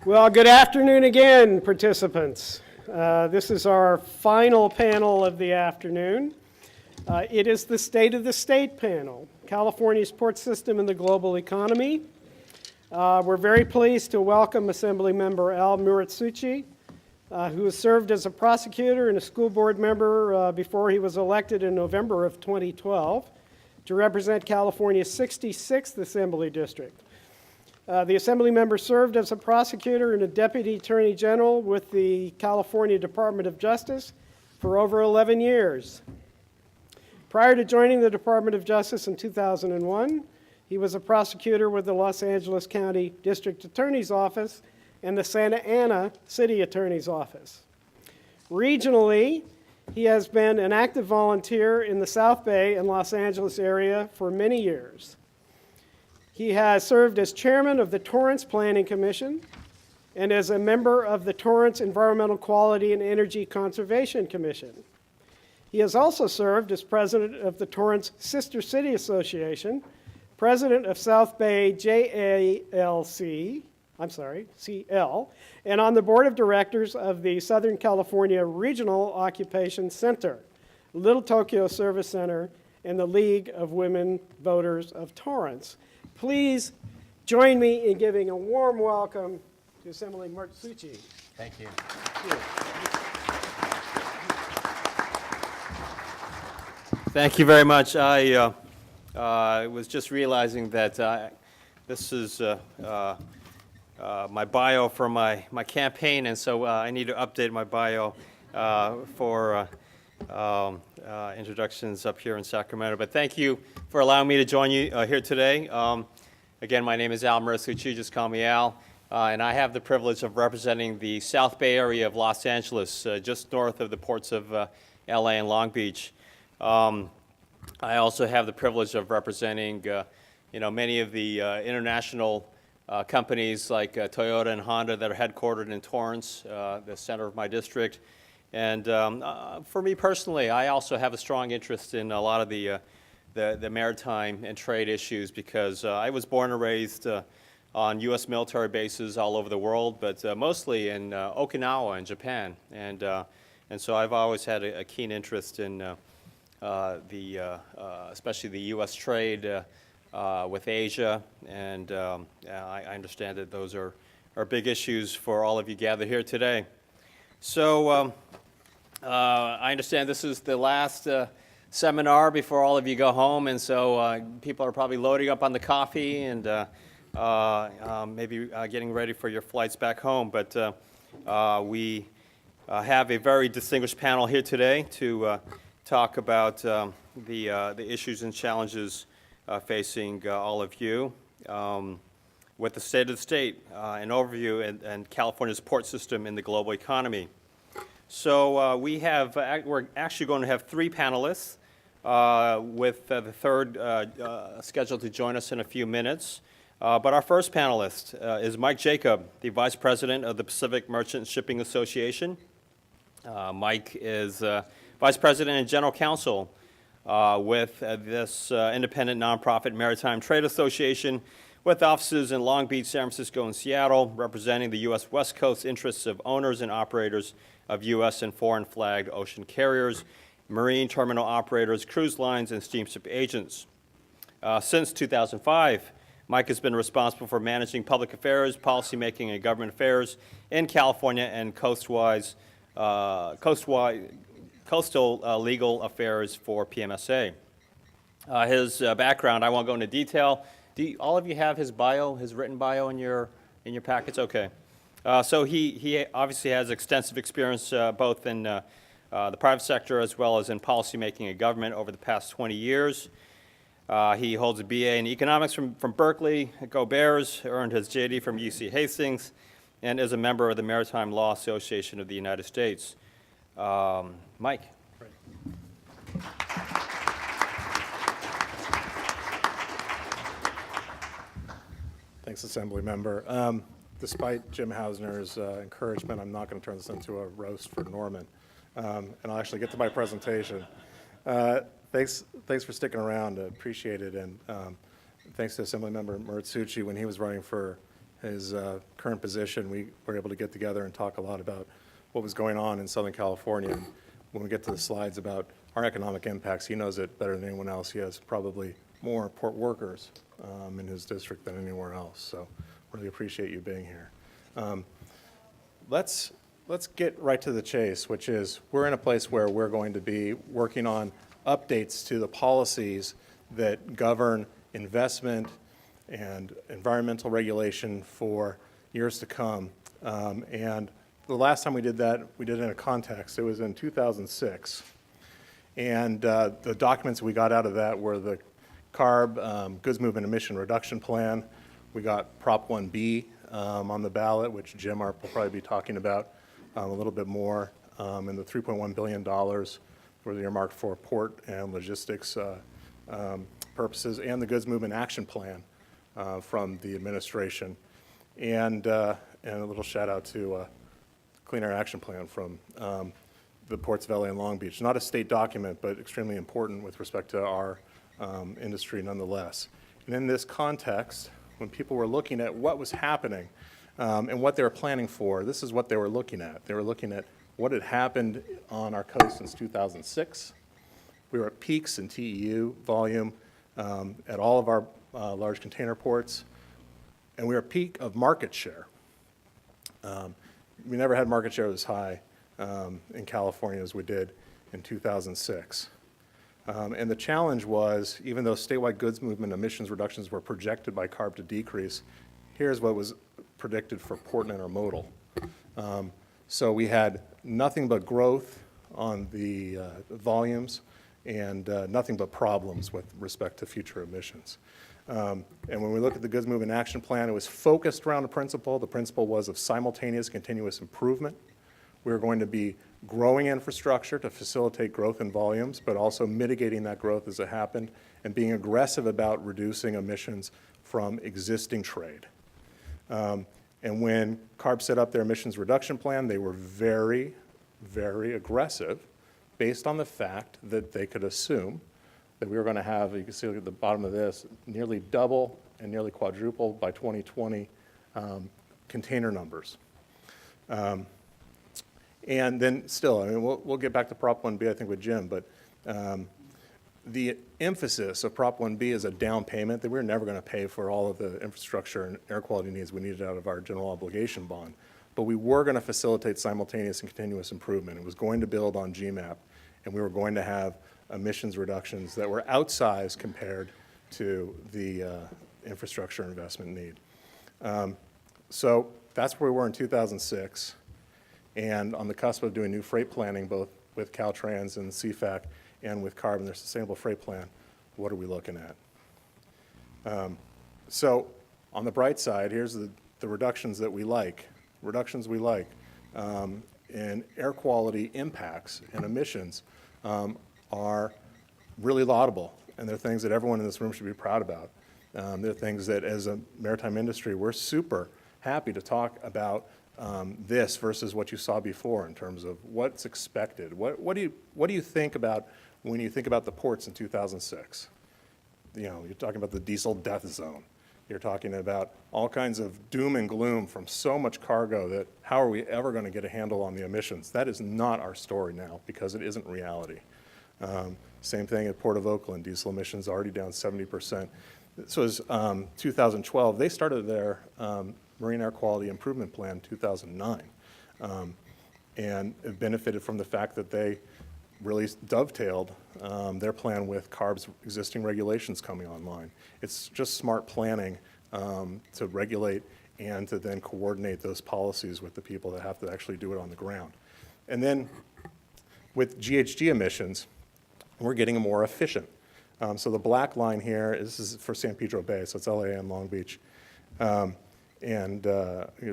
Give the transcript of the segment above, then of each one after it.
Well, good afternoon again, participants. This is our final panel of the afternoon. It is the State of the State panel, California's port system and the global economy. We're very pleased to welcome Assemblymember Al Muratsuchi, who has served as a prosecutor and a school board member before he was elected in November of 2012 to represent California's 66th Assembly District. The Assembly member served as a prosecutor and a deputy attorney general with the California Department of Justice for over 11 years. Prior to joining the Department of Justice in 2001, he was a prosecutor with the Los Angeles County District Attorney's Office and the Santa Ana City Attorney's Office. Regionally, he has been an active volunteer in the South Bay and Los Angeles area for many years. He has served as chairman of the Torrance Planning Commission and as a member of the Torrance Environmental Quality and Energy Conservation Commission. He has also served as president of the Torrance Sister City Association, president of South Bay CL, and on the board of directors of the Southern California Regional Occupation Center, Little Tokyo Service Center, and the League of Women Voters of Torrance. Please join me in giving a warm welcome to Assembly Muratsuchi. Thank you. Thank you very much. I was just realizing that this is my bio for my campaign, and so I need to update my bio for introductions up here in Sacramento. But thank you for allowing me to join you here today. Again, my name is Al Muratsuchi, just call me Al, and I have the privilege of representing the South Bay area of Los Angeles, just north of the ports of LA and Long Beach. I also have the privilege of representing many of the international companies like Toyota and Honda that are headquartered in Torrance, the center of my district. And for me personally, I also have a strong interest in a lot of the maritime and trade issues because I was born and raised on U.S. military bases all over the world, but mostly in Okinawa in Japan. And so I've always had a keen interest in especially the U.S. trade with Asia. And I understand that those are big issues for all of you gathered here today. So I understand this is the last seminar before all of you go home, and so people are probably loading up on the coffee and maybe getting ready for your flights back home. But we have a very distinguished panel here today to talk about the issues and challenges facing all of you with the state of the state, an overview, and California's port system in the global economy. So we're actually going to have three panelists, with the third scheduled to join us in a few minutes. But our first panelist is Mike Jacob, the Vice President of the Pacific Merchant Shipping Association. Mike is Vice President and General Counsel with this independent nonprofit Maritime Trade Association with offices in Long Beach, San Francisco, and Seattle, representing the U.S. West Coast interests of owners and operators of U.S. and foreign flagged ocean carriers, marine terminal operators, cruise lines, and steamship agents. Since 2005, Mike has been responsible for managing public affairs, policymaking, and government affairs in California and coastal legal affairs for PMSA. His background, I won't go into detail. Do all of you have his bio, his written bio in your packets? Okay. So he obviously has extensive experience both in the private sector as well as in policymaking and government over the past 20 years. He holds a BA in economics from Berkeley, Go Bears, earned his JD from UC Hastings, and is a member of the Maritime Law Association of the United States. Mike. Great. Thanks, Assembly Member. Despite Jim Hausner's encouragement, I'm not going to turn this into a roast for Norman, and I'll actually get to my presentation. Thanks for sticking around. I appreciate it, and thanks to Assemblymember Muratsuchi when he was running for his current position, we were able to get together and talk a lot about what was going on in Southern California. And when we get to the slides about our economic impacts, he knows it better than anyone else. He has probably more port workers in his district than anywhere else. So really appreciate you being here. Let's get right to the chase, which is we're in a place where we're going to be working on updates to the policies that govern investment and environmental regulation for years to come. And the last time we did that, we did it in a context. It was in 2006. And the documents we got out of that were the CARB Goods Movement Emission Reduction Plan. We got Prop 1B on the ballot, which Jim Earp will probably be talking about a little bit more, and the $3.1 billion were earmarked for port and logistics purposes, and the Goods Movement Action Plan from the administration. And a little shout out to Clean Air Action Plan from the ports of LA and Long Beach. Not a state document, but extremely important with respect to our industry nonetheless. And in this context, when people were looking at what was happening and what they were planning for, this is what they were looking at. They were looking at what had happened on our coast since 2006. We were at peaks in TEU volume at all of our large container ports, and we were at peak of market share. We never had market share this high in California as we did in 2006. And the challenge was, even though statewide goods movement emissions reductions were projected by CARB to decrease, here's what was predicted for port and intermodal. So we had nothing but growth on the volumes and nothing but problems with respect to future emissions. And when we look at the Goods Movement Action Plan, it was focused around a principle. The principle was of simultaneous continuous improvement. We were going to be growing infrastructure to facilitate growth in volumes, but also mitigating that growth as it happened and being aggressive about reducing emissions from existing trade. And when CARB set up their emissions reduction plan, they were very, very aggressive based on the fact that they could assume that we were going to have, you can see at the bottom of this, nearly double and nearly quadruple by 2020 container numbers. And then still, I mean, we'll get back to Prop 1B, I think, with Jim, but the emphasis of Prop 1B is a down payment that we're never going to pay for all of the infrastructure and air quality needs we needed out of our general obligation bond. But we were going to facilitate simultaneous and continuous improvement. It was going to build on GMAP, and we were going to have emissions reductions that were outsized compared to the infrastructure investment need. So that's where we were in 2006. And on the cusp of doing new freight planning, both with Caltrans and CFAC and with CARB and their Sustainable Freight Plan, what are we looking at? So on the bright side, here's the reductions that we like. Reductions we like in air quality impacts and emissions are really laudable, and they're things that everyone in this room should be proud about. They're things that, as a maritime industry, we're super happy to talk about this versus what you saw before in terms of what's expected. What do you think about when you think about the ports in 2006? You know, you're talking about the diesel death zone. You're talking about all kinds of doom and gloom from so much cargo that how are we ever going to get a handle on the emissions? That is not our story now because it isn't reality. Same thing at Port of Oakland, diesel emissions already down 70%. This was 2012. They started their Marine Air Quality Improvement Plan in 2009 and it benefited from the fact that they really dovetailed their plan with CARB's existing regulations coming online. It's just smart planning to regulate and to then coordinate those policies with the people that have to actually do it on the ground. And then with GHG emissions, we're getting more efficient. So the black line here, this is for San Pedro Bay, so it's LA and Long Beach. And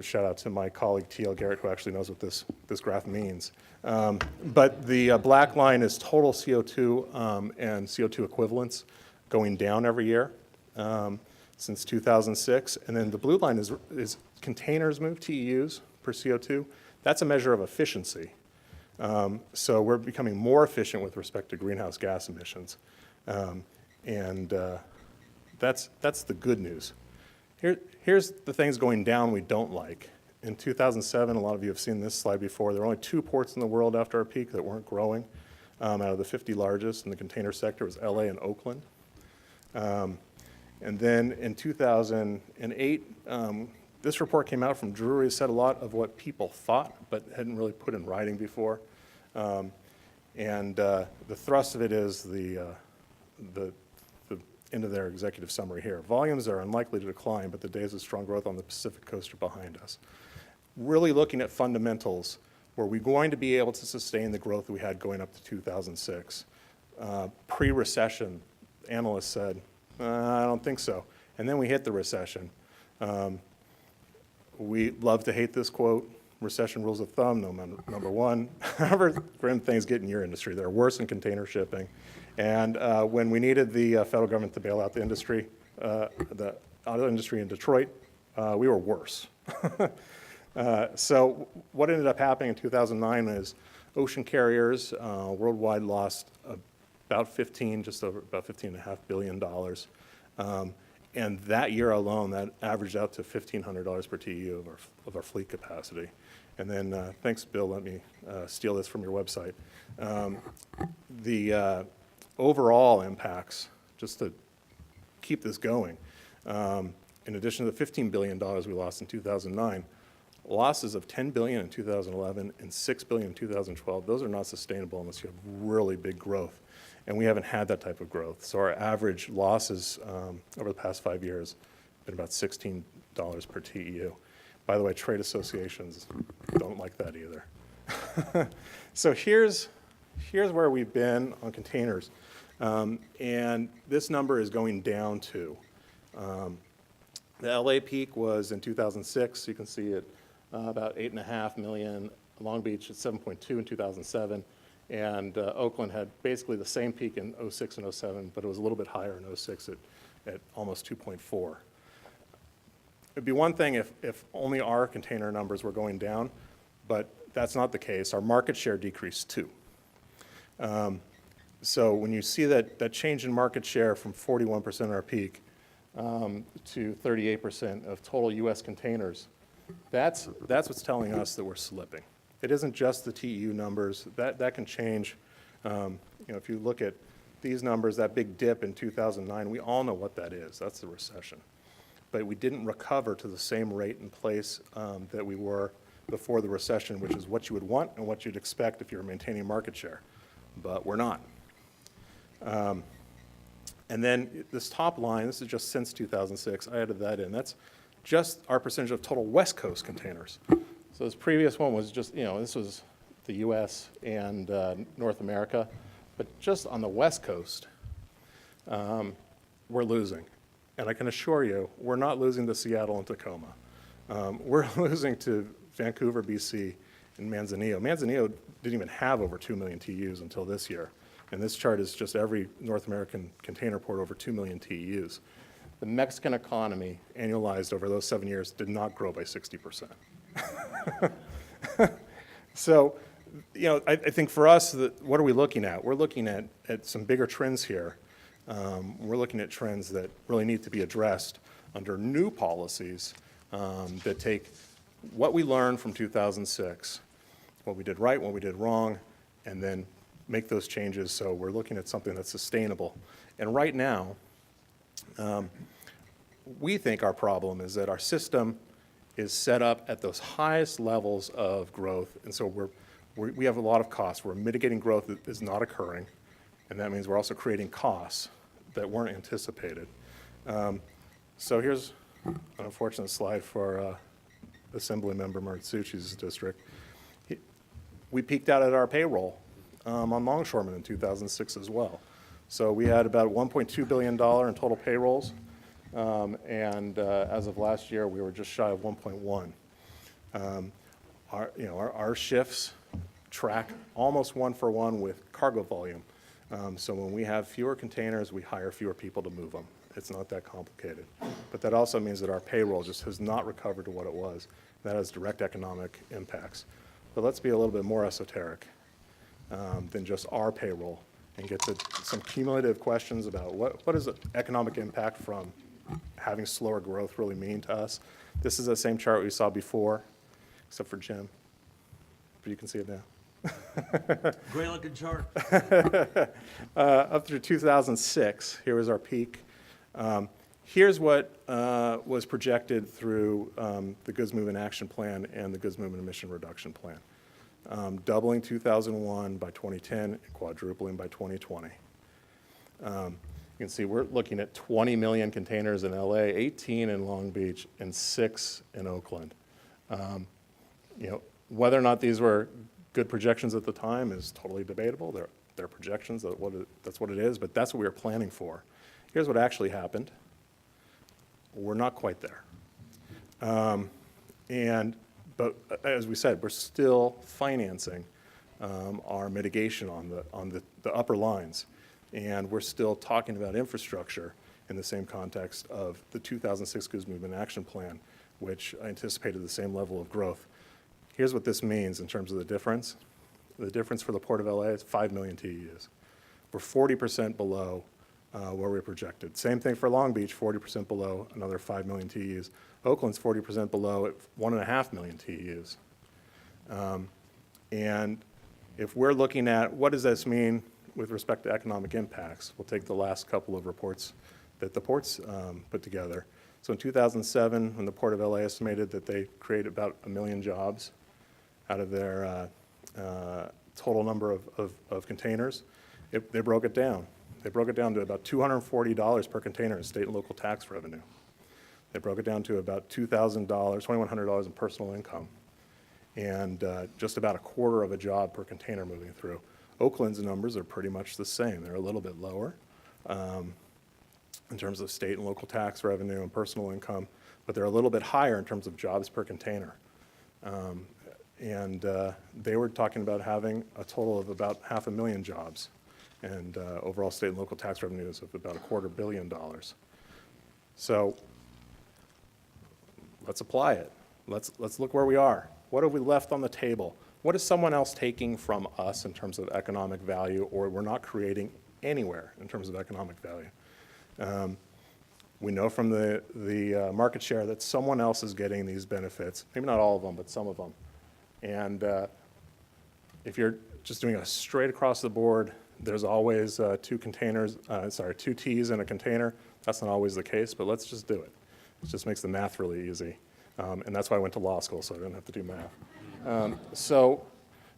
shout out to my colleague T.L. Garrett, who actually knows what this graph means. But the black line is total CO2 and CO2 equivalents going down every year since 2006. And then the blue line is containers moved, TEUs per CO2. That's a measure of efficiency. So we're becoming more efficient with respect to greenhouse gas emissions. And that's the good news. Here's the things going down we don't like. In 2007, a lot of you have seen this slide before, there were only 2 ports in the world after our peak that weren't growing. Out of the 50 largest in the container sector was LA and Oakland. And then in 2008, this report came out from Drury, said a lot of what people thought, but hadn't really put in writing before. The thrust of it is the end of their executive summary here. Volumes are unlikely to decline, but the days of strong growth on the Pacific coast are behind us. Really looking at fundamentals, were we going to be able to sustain the growth we had going up to 2006? Pre-recession, analysts said, I don't think so. And then we hit the recession. We love to hate this quote, recession rules of thumb, number one. However grim things get in your industry, they're worse in container shipping. And when we needed the federal government to bail out the industry, the auto industry in Detroit, we were worse. So what ended up happening in 2009 is ocean carriers worldwide lost about $15.5 billion. And that year alone, that averaged out to $1,500 per TEU of our fleet capacity. And then, thanks, Bill, let me steal this from your website. The overall impacts, just to keep this going, in addition to the $15 billion we lost in 2009, losses of $10 billion in 2011 and $6 billion in 2012, those are not sustainable unless you have really big growth. And we haven't had that type of growth. So our average losses over the past 5 years have been about $16 per TEU. By the way, trade associations don't like that either. So here's where we've been on containers. And this number is going down to. The LA peak was in 2006. You can see it about 8.5 million. Long Beach at 7.2 in 2007. And Oakland had basically the same peak in 06 and 07, but it was a little bit higher in 06 at almost 2.4. It'd be one thing if only our container numbers were going down, but that's not the case. Our market share decreased too. So when you see that change in market share from 41% at our peak to 38% of total US containers, that's what's telling us that we're slipping. It isn't just the TEU numbers. That can change. If you look at these numbers, that big dip in 2009, we all know what that is. That's the recession. But we didn't recover to the same rate and place that we were before the recession, which is what you would want and what you'd expect if you were maintaining market share. But we're not. And then this top line, this is just since 2006. I added that in. That's just our percentage of total West Coast containers. So this previous one was just, this was the US and North America. But just on the West Coast, we're losing. And I can assure you, we're not losing to Seattle and Tacoma. We're losing to Vancouver, BC, and Manzanillo. Manzanillo didn't even have over 2 million TEUs until this year. And this chart is just every North American container port over 2 million TEUs. The Mexican economy, annualized over those 7 years, did not grow by 60%. So, I think for us, what are we looking at? We're looking at some bigger trends here. We're looking at trends that really need to be addressed under new policies that take what we learned from 2006, what we did right, what we did wrong, and then make those changes so we're looking at something that's sustainable. And right now, we think our problem is that our system is set up at those highest levels of growth, and so we have a lot of costs. We're mitigating growth that is not occurring, and that means we're also creating costs that weren't anticipated. So here's an unfortunate slide for Assemblymember Muratsuchi's district. We peaked out at our payroll on longshoremen in 2006 as well. So we had about $1.2 billion in total payrolls. And as of last year, we were just shy of 1.1. Our shifts track almost 1-for-1 with cargo volume. So when we have fewer containers, we hire fewer people to move them. It's not that complicated. But that also means that our payroll just has not recovered to what it was. That has direct economic impacts. But let's be a little bit more esoteric than just our payroll and get to some cumulative questions about what is the economic impact from having slower growth really mean to us? This is the same chart we saw before, except for Jim, but you can see it now. Great looking chart. Up through 2006, here was our peak. Here's what was projected through the Goods Movement Action Plan and the Goods Movement Emission Reduction Plan. Doubling 2001 by 2010 and quadrupling by 2020. You can see we're looking at 20 million containers in LA, 18 in Long Beach, and 6 in Oakland. Whether or not these were good projections at the time is totally debatable. They're projections, that's what it is, but that's what we were planning for. Here's what actually happened. We're not quite there. But as we said, we're still financing our mitigation on the upper lines. And we're still talking about infrastructure in the same context of the 2006 Goods Movement Action Plan, which anticipated the same level of growth. Here's what this means in terms of the difference. The difference for the Port of LA is 5 million TEUs. We're 40% below where we projected. Same thing for Long Beach, 40% below, another 5 million TEUs. Oakland's 40% below at 1.5 million TEUs. And if we're looking at what does this mean with respect to economic impacts, we'll take the last couple of reports that the ports put together. So in 2007, when the Port of LA estimated that they created about 1 million jobs out of their total number of containers, they broke it down. They broke it down to about $240 per container in state and local tax revenue. They broke it down to about $2,000, $2,100 in personal income, and just about a quarter of a job per container moving through. Oakland's numbers are pretty much the same. They're a little bit lower in terms of state and local tax revenue and personal income, but they're a little bit higher in terms of jobs per container. They were talking about having a total of about 500,000 jobs and overall state and local tax revenues of about $250 million. So let's apply it. Let's look where we are. What have we left on the table? What is someone else taking from us in terms of economic value, or we're not creating anywhere in terms of economic value? We know from the market share that someone else is getting these benefits, maybe not all of them, but some of them. And if you're just doing a straight across the board, there's always two T's in a container. That's not always the case, but let's just do it. It just makes the math really easy. And that's why I went to law school, so I didn't have to do math.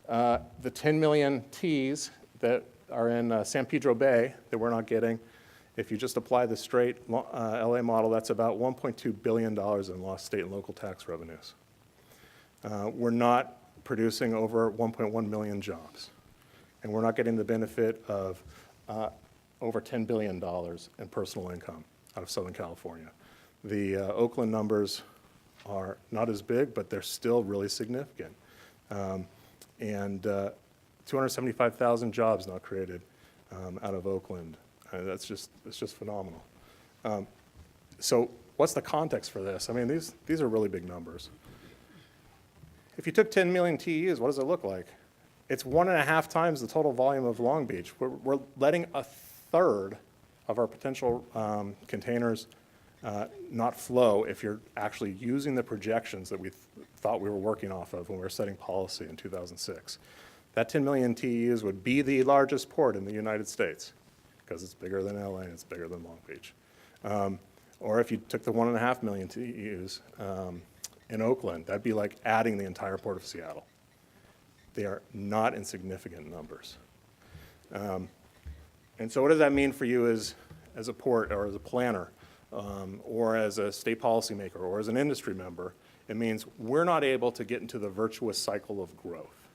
The 10 million T's that are in San Pedro Bay that we're not getting, if you just apply the straight LA model, that's about $1.2 billion in lost state and local tax revenues. We're not producing over 1.1 million jobs. And we're not getting the benefit of over $10 billion in personal income out of Southern California. The Oakland numbers are not as big, but they're still really significant. 275,000 jobs not created out of Oakland. It's just phenomenal. So what's the context for this? I mean, these are really big numbers. If you took 10 million TEUs, what does it look like? It's 1.5 times the total volume of Long Beach. We're letting a third of our potential containers not flow if you're actually using the projections that we thought we were working off of when we were setting policy in 2006. That 10 million TEUs would be the largest port in the United States because it's bigger than LA and it's bigger than Long Beach. Or if you took the 1.5 million TEUs in Oakland, that'd be like adding the entire port of Seattle. They are not insignificant numbers. And so what does that mean for you as a port or as a planner or as a state policymaker or as an industry member? It means we're not able to get into the virtuous cycle of growth.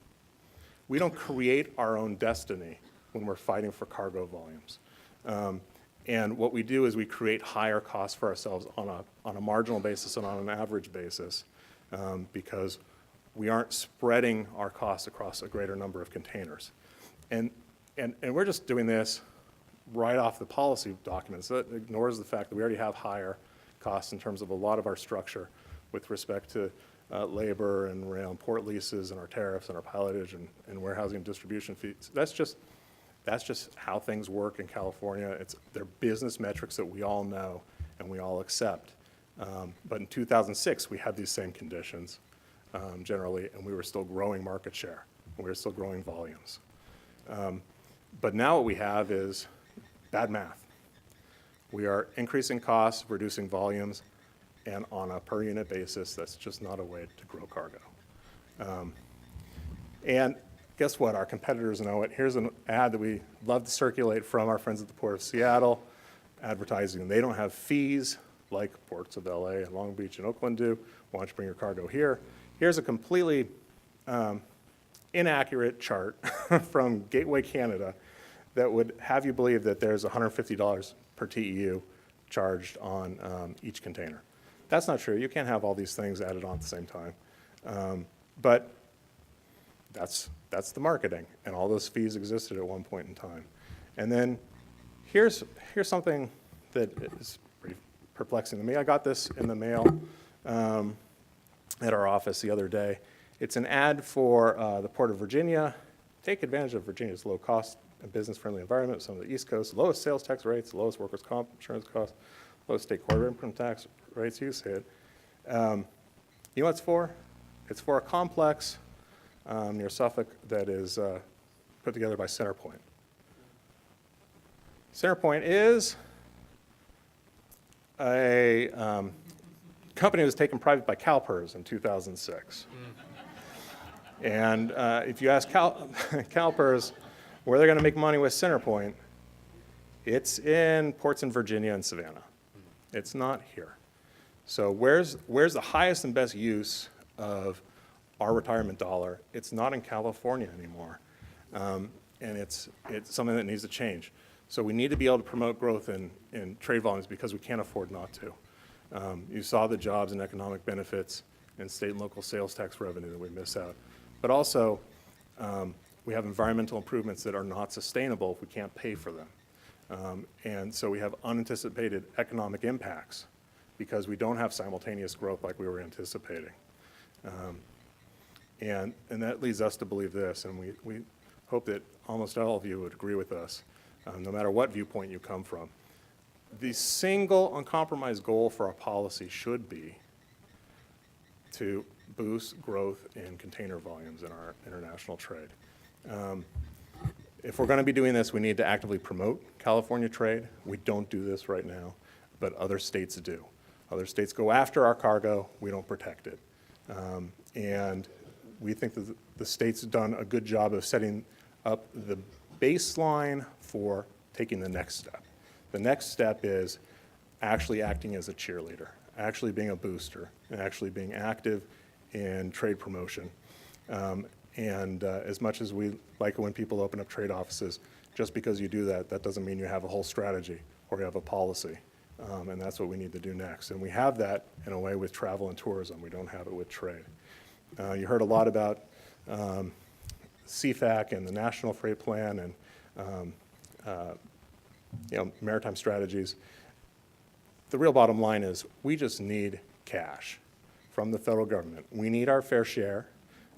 We don't create our own destiny when we're fighting for cargo volumes. And what we do is we create higher costs for ourselves on a marginal basis and on an average basis because we aren't spreading our costs across a greater number of containers. And we're just doing this right off the policy documents. That ignores the fact that we already have higher costs in terms of a lot of our structure with respect to labor and rail and port leases and our tariffs and our pilotage and warehousing and distribution fees. That's just how things work in California. They're business metrics that we all know, and we all accept. But in 2006, we had these same conditions generally, and we were still growing market share. We were still growing volumes. But now what we have is bad math. We are increasing costs, reducing volumes, and on a per unit basis, that's just not a way to grow cargo. And guess what? Our competitors know it. Here's an ad that we love to circulate from our friends at the Port of Seattle, advertising. They don't have fees like ports of LA and Long Beach and Oakland do. Why don't you bring your cargo here? Here's a completely inaccurate chart from Gateway Canada that would have you believe that there's $150 per TEU charged on each container. That's not true. You can't have all these things added on at the same time. But that's the marketing, and all those fees existed at one point in time. And then here's something that is pretty perplexing to me. I got this in the mail at our office the other day. It's an ad for the Port of Virginia. Take advantage of Virginia's low-cost and business-friendly environment, some of the East Coast, lowest sales tax rates, lowest workers' comp insurance costs, lowest state corporate income tax rates. You say it. You know what it's for? It's for a complex near Suffolk that is put together by Centerpoint. Centerpoint is a company that was taken private by CalPERS in 2006. And if you ask CalPERS where they're going to make money with Centerpoint, it's in ports in Virginia and Savannah. It's not here. So where's the highest and best use of our retirement dollar? It's not in California anymore. And it's something that needs to change. So we need to be able to promote growth in trade volumes because we can't afford not to. You saw the jobs and economic benefits and state and local sales tax revenue that we miss out. But also, we have environmental improvements that are not sustainable if we can't pay for them. And so we have unanticipated economic impacts because we don't have simultaneous growth like we were anticipating. And that leads us to believe this, and we hope that almost all of you would agree with us, no matter what viewpoint you come from. The single uncompromised goal for our policy should be to boost growth in container volumes in our international trade. If we're going to be doing this, we need to actively promote California trade. We don't do this right now, but other states do. Other states go after our cargo. We don't protect it. And we think that the state's done a good job of setting up the baseline for taking the next step. The next step is actually acting as a cheerleader, actually being a booster, and actually being active in trade promotion. And as much as we like it when people open up trade offices, just because you do that, that doesn't mean you have a whole strategy or you have a policy. And that's what we need to do next. And we have that in a way with travel and tourism. We don't have it with trade. You heard a lot about CFAC and the National Freight Plan and maritime strategies. The real bottom line is we just need cash from the federal government. We need our fair share.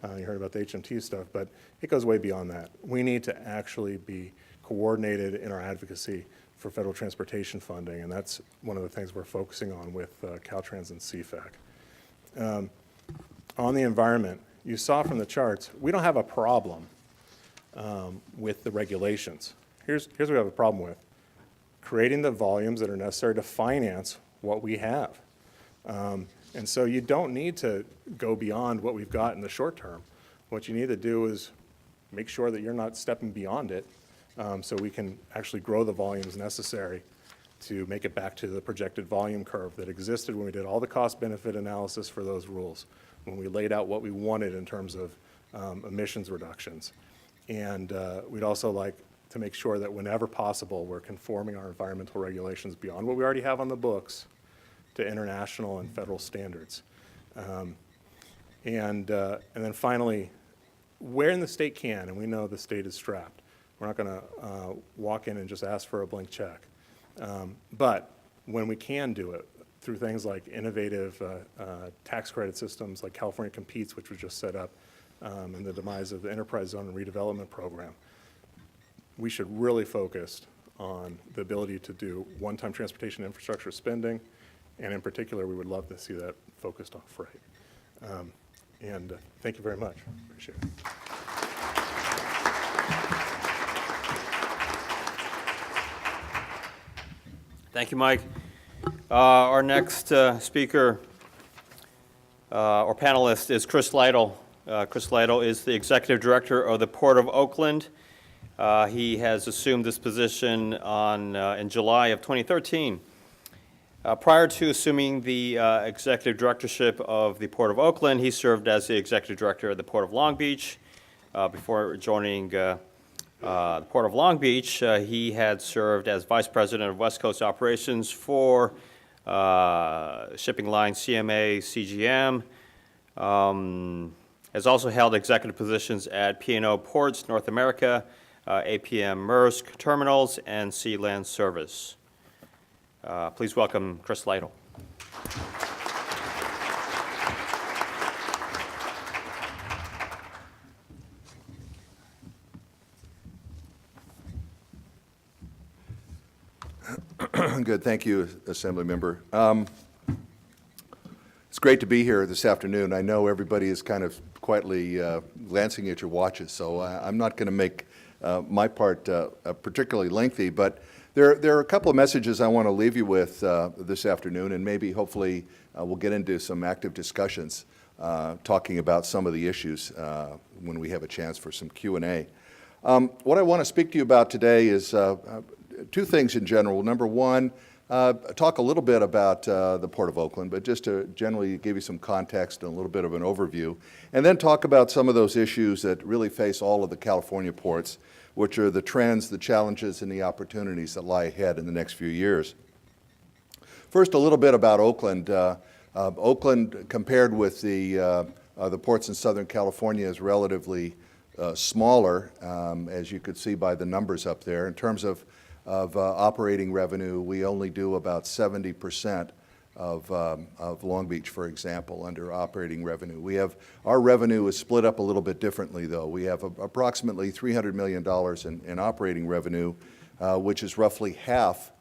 You heard about the HMT stuff, but it goes way beyond that. We need to actually be coordinated in our advocacy for federal transportation funding, and that's one of the things we're focusing on with Caltrans and CFAC. On the environment, you saw from the charts, we don't have a problem with the regulations. Here's what we have a problem with: creating the volumes that are necessary to finance what we have. And so you don't need to go beyond what we've got in the short term. What you need to do is make sure that you're not stepping beyond it, so we can actually grow the volumes necessary to make it back to the projected volume curve that existed when we did all the cost-benefit analysis for those rules, when we laid out what we wanted in terms of emissions reductions. And we'd also like to make sure that whenever possible, we're conforming our environmental regulations beyond what we already have on the books to international and federal standards. And then finally, where in the state can, and we know the state is strapped, we're not going to walk in and just ask for a blank check. But when we can do it through things like innovative tax credit systems like California Competes, which was just set up, and the demise of the Enterprise Zone and Redevelopment Program, we should really focus on the ability to do one-time transportation infrastructure spending, and in particular, we would love to see that focused on freight. And thank you very much. Appreciate it. Thank you, Mike. Our next speaker or panelist is Chris Lytle. Chris Lytle is the Executive Director of the Port of Oakland. He has assumed this position in July of 2013. Prior to assuming the executive directorship of the Port of Oakland, he served as the executive director of the Port of Long Beach. Before joining the Port of Long Beach, he had served as vice president of West Coast operations for shipping line CMA CGM. Has also held executive positions at P&O Ports North America, APM Maersk Terminals, and Sea Land Service. Please welcome Chris Lytle. Good, thank you, Assemblymember. It's great to be here this afternoon. I know everybody is kind of quietly glancing at your watches, so I'm not going to make my part particularly lengthy, but there are a couple of messages I want to leave you with this afternoon, and maybe hopefully we'll get into some active discussions talking about some of the issues when we have a chance for some Q&A. What I want to speak to you about today is two things in general. Number one, talk a little bit about the Port of Oakland, but just to generally give you some context and a little bit of an overview, and then talk about some of those issues that really face all of the California ports, which are the trends, the challenges, and the opportunities that lie ahead in the next few years. First, a little bit about Oakland. Oakland, compared with the ports in Southern California, is relatively smaller, as you could see by the numbers up there. In terms of operating revenue, we only do about 70% of Long Beach, for example, under operating revenue. Our revenue is split up a little bit differently, though. We have approximately $300 million in operating revenue, which is roughly half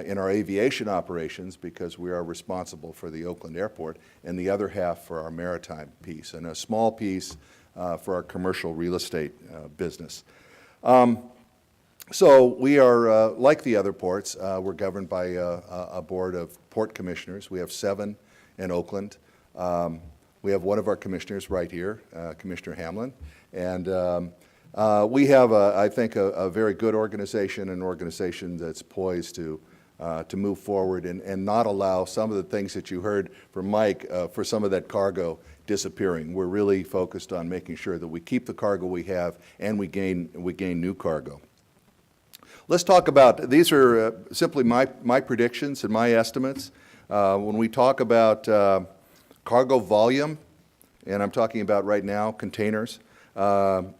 in our aviation operations, because we are responsible for the Oakland Airport, and the other half for our maritime piece, and a small piece for our commercial real estate business. So we are, like the other ports, we're governed by a board of port commissioners. We have 7 in Oakland. We have one of our commissioners right here, Commissioner Hamlin. And we have, I think, a very good organization, an organization that's poised to move forward and not allow some of the things that you heard from Mike for some of that cargo disappearing. We're really focused on making sure that we keep the cargo we have and we gain new cargo. Let's talk about, these are simply my predictions and my estimates. When we talk about cargo volume, and I'm talking about right now containers,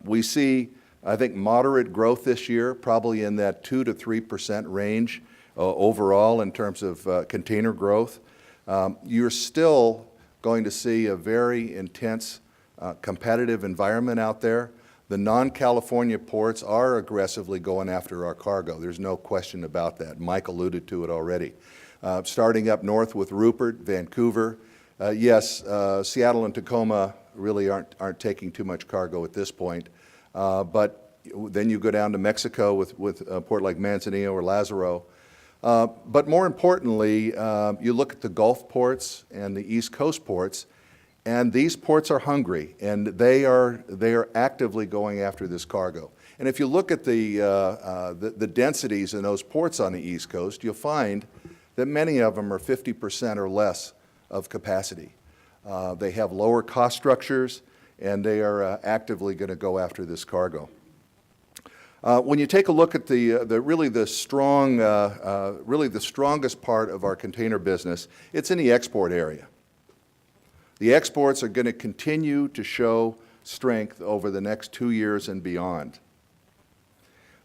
we see, I think, moderate growth this year, probably in that 2 to 3% range overall in terms of container growth. You're still going to see a very intense competitive environment out there. The non-California ports are aggressively going after our cargo. There's no question about that. Mike alluded to it already. Starting up north with Rupert, Vancouver. Yes, Seattle and Tacoma really aren't taking too much cargo at this point. But then you go down to Mexico with a port like Manzanillo or Lázaro. But more importantly, you look at the Gulf ports and the East Coast ports, and these ports are hungry, and they are actively going after this cargo. And if you look at the densities in those ports on the East Coast, you'll find that many of them are 50% or less of capacity. They have lower cost structures, and they are actively going to go after this cargo. When you take a look at really the strongest part of our container business, it's in the export area. The exports are going to continue to show strength over the next 2 years and beyond.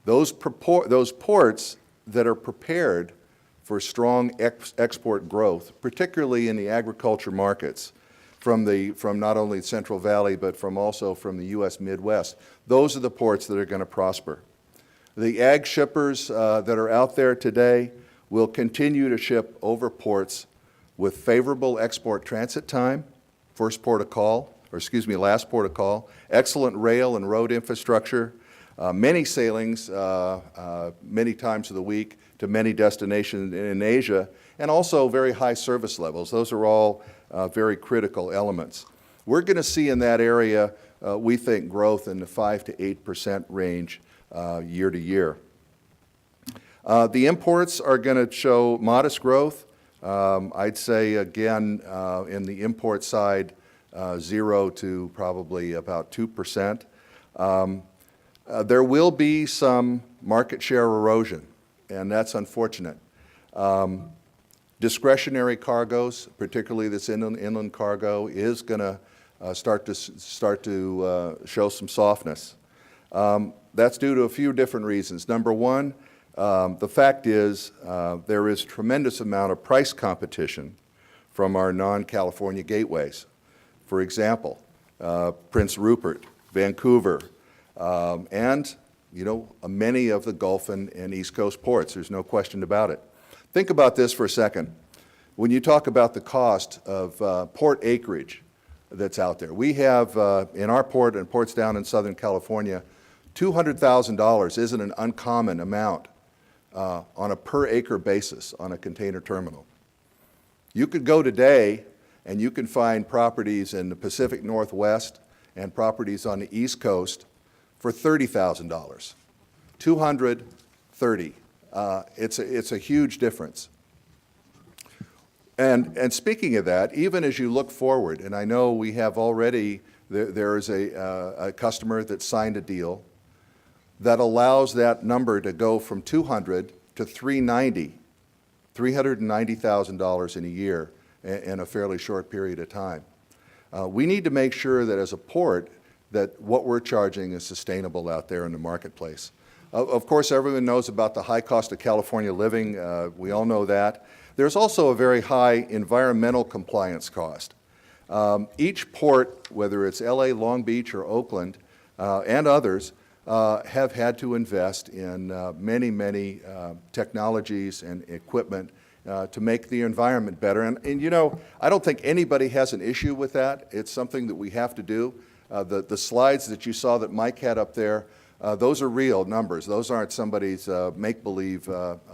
Those ports that are prepared for strong export growth, particularly in the agriculture markets, from not only Central Valley, but also from the U.S. Midwest, those are the ports that are going to prosper. The ag shippers that are out there today will continue to ship over ports with favorable export transit time, last port of call, excellent rail and road infrastructure, many sailings many times of the week to many destinations in Asia, and also very high service levels. Those are all very critical elements. We're going to see in that area, we think, growth in the 5 to 8% range year to year. The imports are going to show modest growth. I'd say, again, in the import side, 0 to probably about 2%. There will be some market share erosion, and that's unfortunate. Discretionary cargoes, particularly this inland cargo, is going to start to show some softness. That's due to a few different reasons. Number one, the fact is there is tremendous amount of price competition from our non-California gateways. For example, Prince Rupert, Vancouver, and many of the Gulf and East Coast ports. There's no question about it. Think about this for a second. When you talk about the cost of port acreage that's out there, we have in our port and ports down in Southern California, $200,000 isn't an uncommon amount on a per acre basis on a container terminal. You could go today and you can find properties in the Pacific Northwest and properties on the East Coast for $30,000. 230. It's a huge difference. And speaking of that, even as you look forward, and I know we have already, there is a customer that signed a deal that allows that number to go from 200 to 390, $390,000 in a year in a fairly short period of time. We need to make sure that as a port that what we're charging is sustainable out there in the marketplace. Of course, everyone knows about the high cost of California living. We all know that. There's also a very high environmental compliance cost. Each port, whether it's LA, Long Beach, or Oakland, and others, have had to invest in many technologies and equipment to make the environment better. And I don't think anybody has an issue with that. It's something that we have to do. The slides that you saw that Mike had up there, those are real numbers. Those aren't somebody's make-believe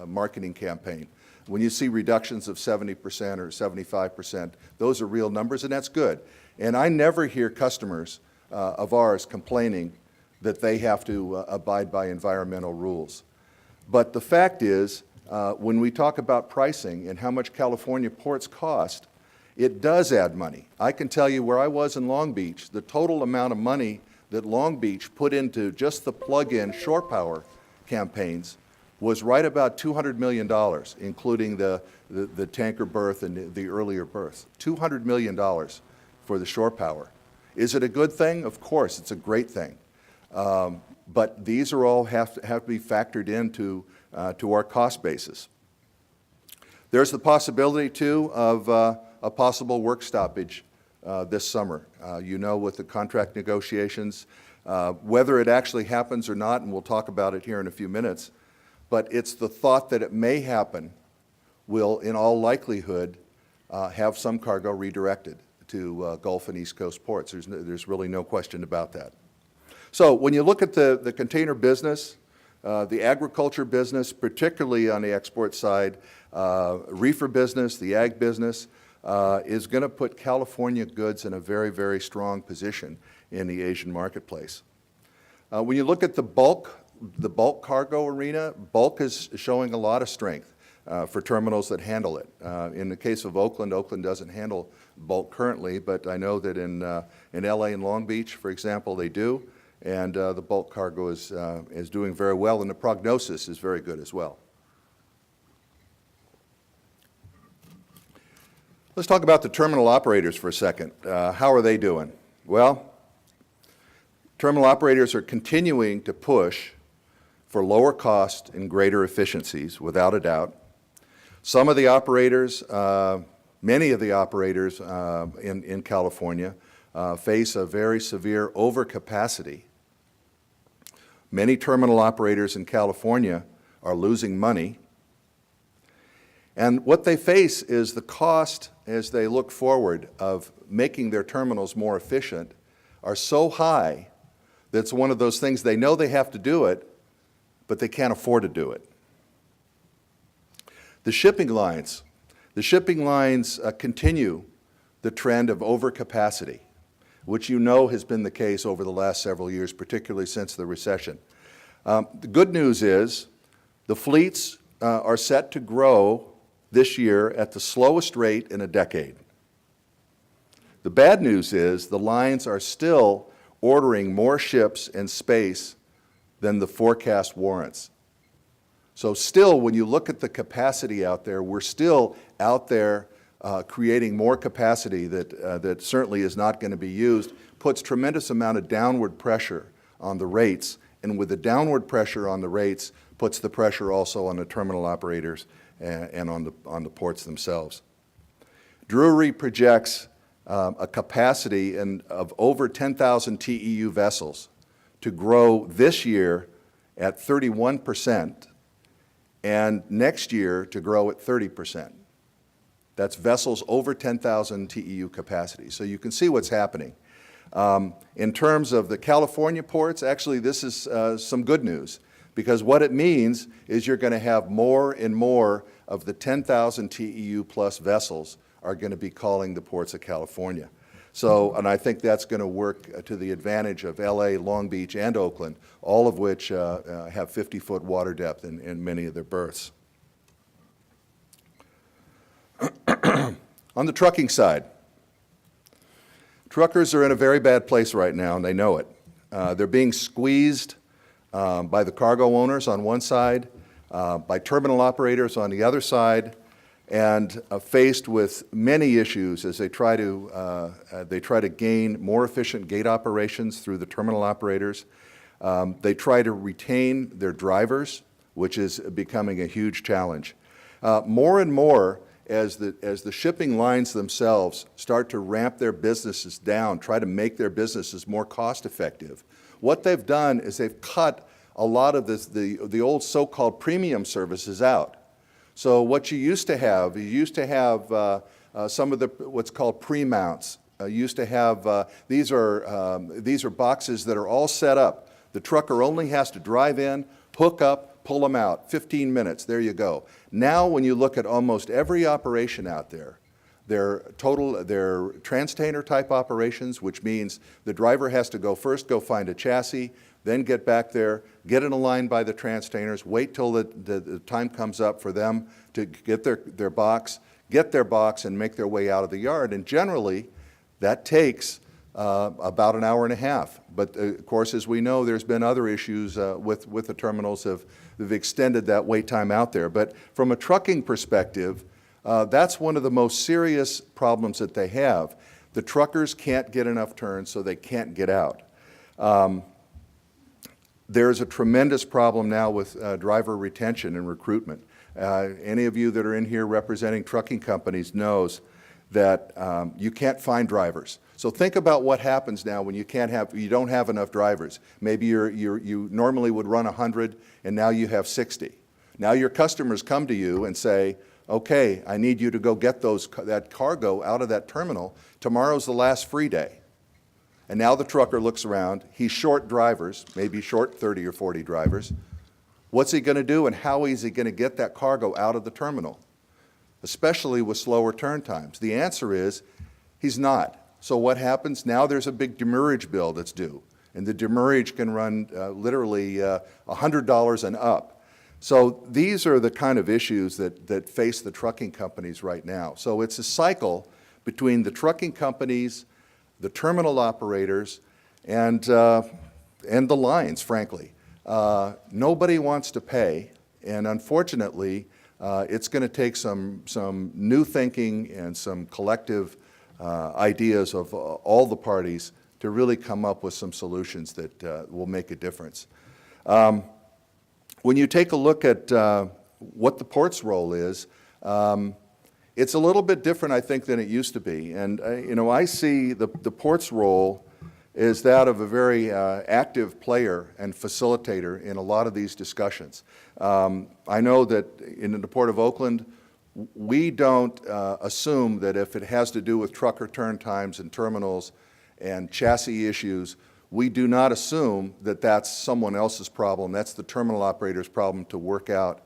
marketing campaign. When you see reductions of 70% or 75%, those are real numbers, and that's good. And I never hear customers of ours complaining that they have to abide by environmental rules. But the fact is, when we talk about pricing and how much California ports cost, it does add money. I can tell you where I was in Long Beach, the total amount of money that Long Beach put into just the plug-in shore power campaigns was right about $200 million, including the tanker berth and the earlier berths. $200 million for the shore power. Is it a good thing? Of course, it's a great thing. But these are all have to be factored into to our cost basis. There's the possibility, too, of a possible work stoppage this summer. With the contract negotiations, whether it actually happens or not, and we'll talk about it here in a few minutes, but it's the thought that it may happen will, in all likelihood, have some cargo redirected to Gulf and East Coast ports. There's really no question about that. So when you look at the container business, the agriculture business, particularly on the export side, reefer business, the ag business, is going to put California goods in a very strong position in the Asian marketplace. When you look at the bulk cargo arena, bulk is showing a lot of strength for terminals that handle it. In the case of Oakland, Oakland doesn't handle bulk currently, but I know that in LA and Long Beach, for example, they do, and the bulk cargo is doing very well, and the prognosis is very good as well. Let's talk about the terminal operators for a second. How are they doing? Well, terminal operators are continuing to push for lower cost and greater efficiencies, without a doubt. Some of the operators, many of the operators in California face a very severe overcapacity. Many terminal operators in California are losing money. And what they face is the cost, as they look forward, of making their terminals more efficient are so high that it's one of those things they know they have to do it, but they can't afford to do it. The shipping lines. The shipping lines continue the trend of overcapacity, which you know has been the case over the last several years, particularly since the recession. The good news is the fleets are set to grow this year at the slowest rate in a decade. The bad news is the lines are still ordering more ships and space than the forecast warrants. So still, when you look at the capacity out there, we're still out there creating more capacity that certainly is not going to be used, puts tremendous amount of downward pressure on the rates, and with the downward pressure on the rates, puts the pressure also on the terminal operators and on the ports themselves. Drury projects a capacity of over 10,000 TEU vessels to grow this year at 31%, and next year to grow at 30%. That's vessels over 10,000 TEU capacity. So you can see what's happening. In terms of the California ports, actually this is some good news, because what it means is you're going to have more and more of the 10,000 TEU plus vessels are going to be calling the ports of California. So, and I think that's going to work to the advantage of LA, Long Beach, and Oakland, all of which have 50-foot water depth in many of their berths. On the trucking side, truckers are in a very bad place right now, and they know it. They're being squeezed by the cargo owners on one side, by terminal operators on the other side, and faced with many issues as they try to gain more efficient gate operations through the terminal operators. They try to retain their drivers, which is becoming a huge challenge. More and more, as the shipping lines themselves start to ramp their businesses down, try to make their businesses more cost effective, what they've done is they've cut a lot of the old so-called premium services out. So what you used to have some of the what's called pre-mounts. Used to have these are boxes that are all set up. The trucker only has to drive in, hook up, pull them out. 15 minutes. There you go. Now, when you look at almost every operation out there, they're transtainer type operations, which means the driver has to go find a chassis, then get back there, get it aligned by the transtainers, wait till the time comes up for them to get their box, and make their way out of the yard. And generally, that takes about an hour and a half. But of course, as we know, there's been other issues with the terminals that have extended that wait time out there. But from a trucking perspective, that's one of the most serious problems that they have. The truckers can't get enough turns, so they can't get out. There's a tremendous problem now with driver retention and recruitment. Any of you that are in here representing trucking companies knows that you can't find drivers. So think about what happens now when you don't have enough drivers. Maybe you normally would run 100 and now you have 60. Now your customers come to you and say, okay, I need you to go get that cargo out of that terminal. Tomorrow's the last free day. And now the trucker looks around, he's short drivers, maybe short 30 or 40 drivers. What's he going to do, and how is he going to get that cargo out of the terminal, especially with slower turn times? The answer is he's not. So what happens? Now there's a big demurrage bill that's due, and the demurrage can run literally $100 and up. So these are the kind of issues that face the trucking companies right now. So it's a cycle between the trucking companies, the terminal operators, and the lines, frankly. Nobody wants to pay, and unfortunately, it's going to take some new thinking and some collective ideas of all the parties to really come up with some solutions that will make a difference. When you take a look at what the port's role is, it's a little bit different, I think, than it used to be. And I see the port's role is that of a very active player and facilitator in a lot of these discussions. I know that in the Port of Oakland, we don't assume that if it has to do with truck return times and terminals and chassis issues, we do not assume that that's someone else's problem. That's the terminal operator's problem to work out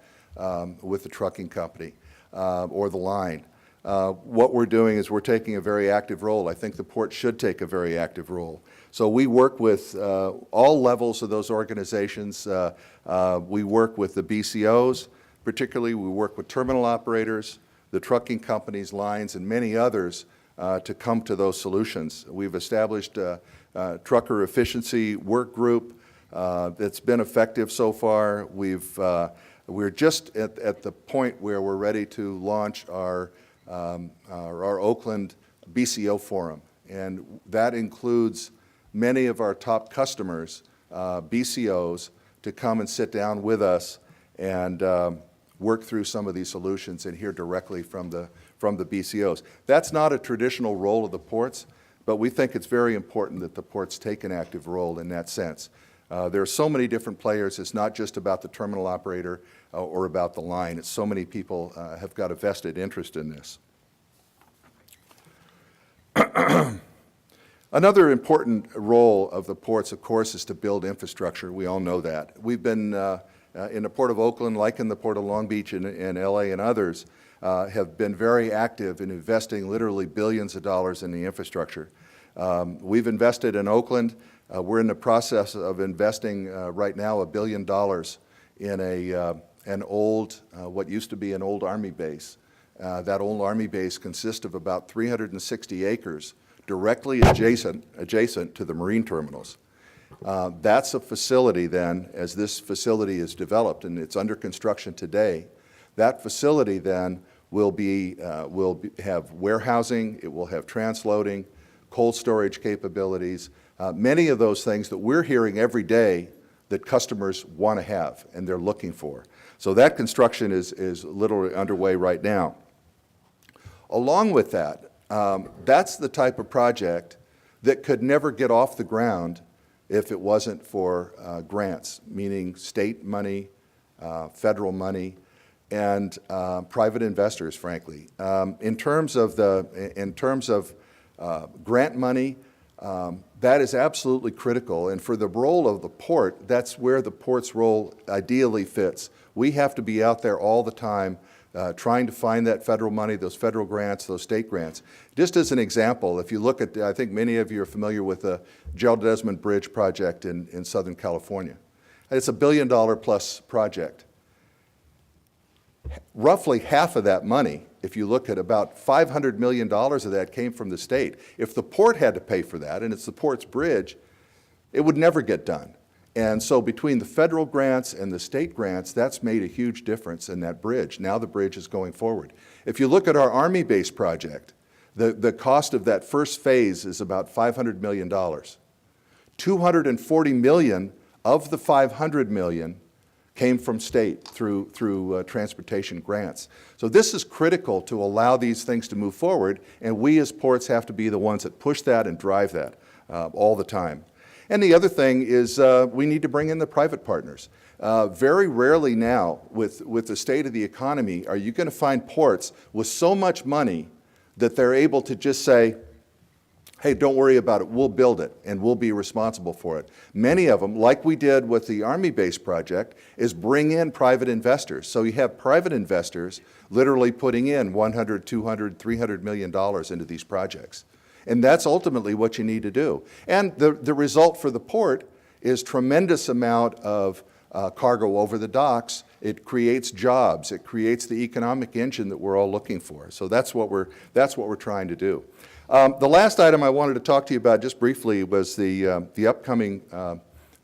with the trucking company or the line. What we're doing is we're taking a very active role. I think the port should take a very active role. So we work with all levels of those organizations. We work with the BCOs, particularly we work with terminal operators, the trucking companies, lines, and many others to come to those solutions. We've established a trucker efficiency work group that's been effective so far. We're just at the point where we're ready to launch our Oakland BCO forum, and that includes many of our top customers, BCOs, to come and sit down with us and work through some of these solutions and hear directly from the BCOs. That's not a traditional role of the ports, but we think it's very important that the ports take an active role in that sense. There are so many different players. It's not just about the terminal operator or about the line. It's so many people have got a vested interest in this. Another important role of the ports, of course, is to build infrastructure. We all know that. We've been in the Port of Oakland, like in the Port of Long Beach and LA and others, have been very active in investing literally billions of dollars in the infrastructure. We've invested in Oakland. We're in the process of investing right now $1 billion in an old, what used to be an old Army base. That old Army base consists of about 360 acres directly adjacent to the marine terminals. That's a facility then, as this facility is developed and it's under construction today, that facility then will have warehousing, it will have transloading, cold storage capabilities, many of those things that we're hearing every day that customers want to have and they're looking for. So that construction is literally underway right now. Along with that, that's the type of project that could never get off the ground if it wasn't for grants, meaning state money, federal money, and private investors, frankly. In terms of grant money, that is absolutely critical. And for the role of the port, that's where the port's role ideally fits. We have to be out there all the time trying to find that federal money, those federal grants, those state grants. Just as an example, if you look at, I think many of you are familiar with the Gerald Desmond Bridge project in Southern California. It's $1 billion plus project. Roughly half of that money, if you look at about $500 million of that came from the state. If the port had to pay for that, and it's the port's bridge, it would never get done. And so between the federal grants and the state grants, that's made a huge difference in that bridge. Now the bridge is going forward. If you look at our Army base project, the cost of that first phase is about $500 million. $240 million of the $500 million came from state through transportation grants. So this is critical to allow these things to move forward, and we as ports have to be the ones that push that and drive that all the time. And the other thing is we need to bring in the private partners. Very rarely now, with the state of the economy, are you going to find ports with so much money that they're able to just say, hey, don't worry about it, we'll build it, and we'll be responsible for it. Many of them, like we did with the Army base project, is bring in private investors. So you have private investors literally putting in $100, $200, $300 million into these projects. And that's ultimately what you need to do. And the result for the port is tremendous amount of cargo over the docks. It creates jobs. It creates the economic engine that we're all looking for. So that's what we're trying to do. The last item I wanted to talk to you about just briefly was the upcoming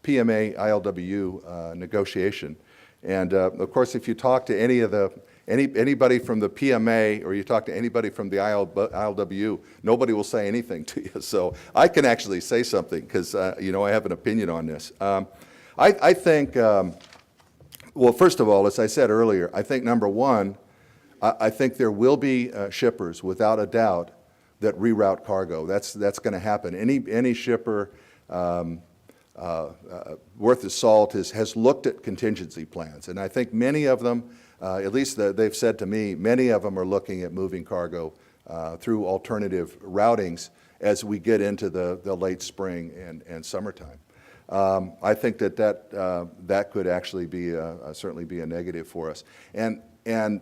PMA ILWU negotiation. And of course, if you talk to anybody from the PMA or you talk to anybody from the ILWU, nobody will say anything to you. So I can actually say something because you know, I have an opinion on this. I think, well, first of all, as I said earlier, I think number one, I think there will be shippers without a doubt that reroute cargo. That's going to happen. Any shipper worth of salt has looked at contingency plans. And I think many of them, at least they've said to me, many of them are looking at moving cargo through alternative routings as we get into the late spring and summertime. I think that could actually be certainly be a negative for us. And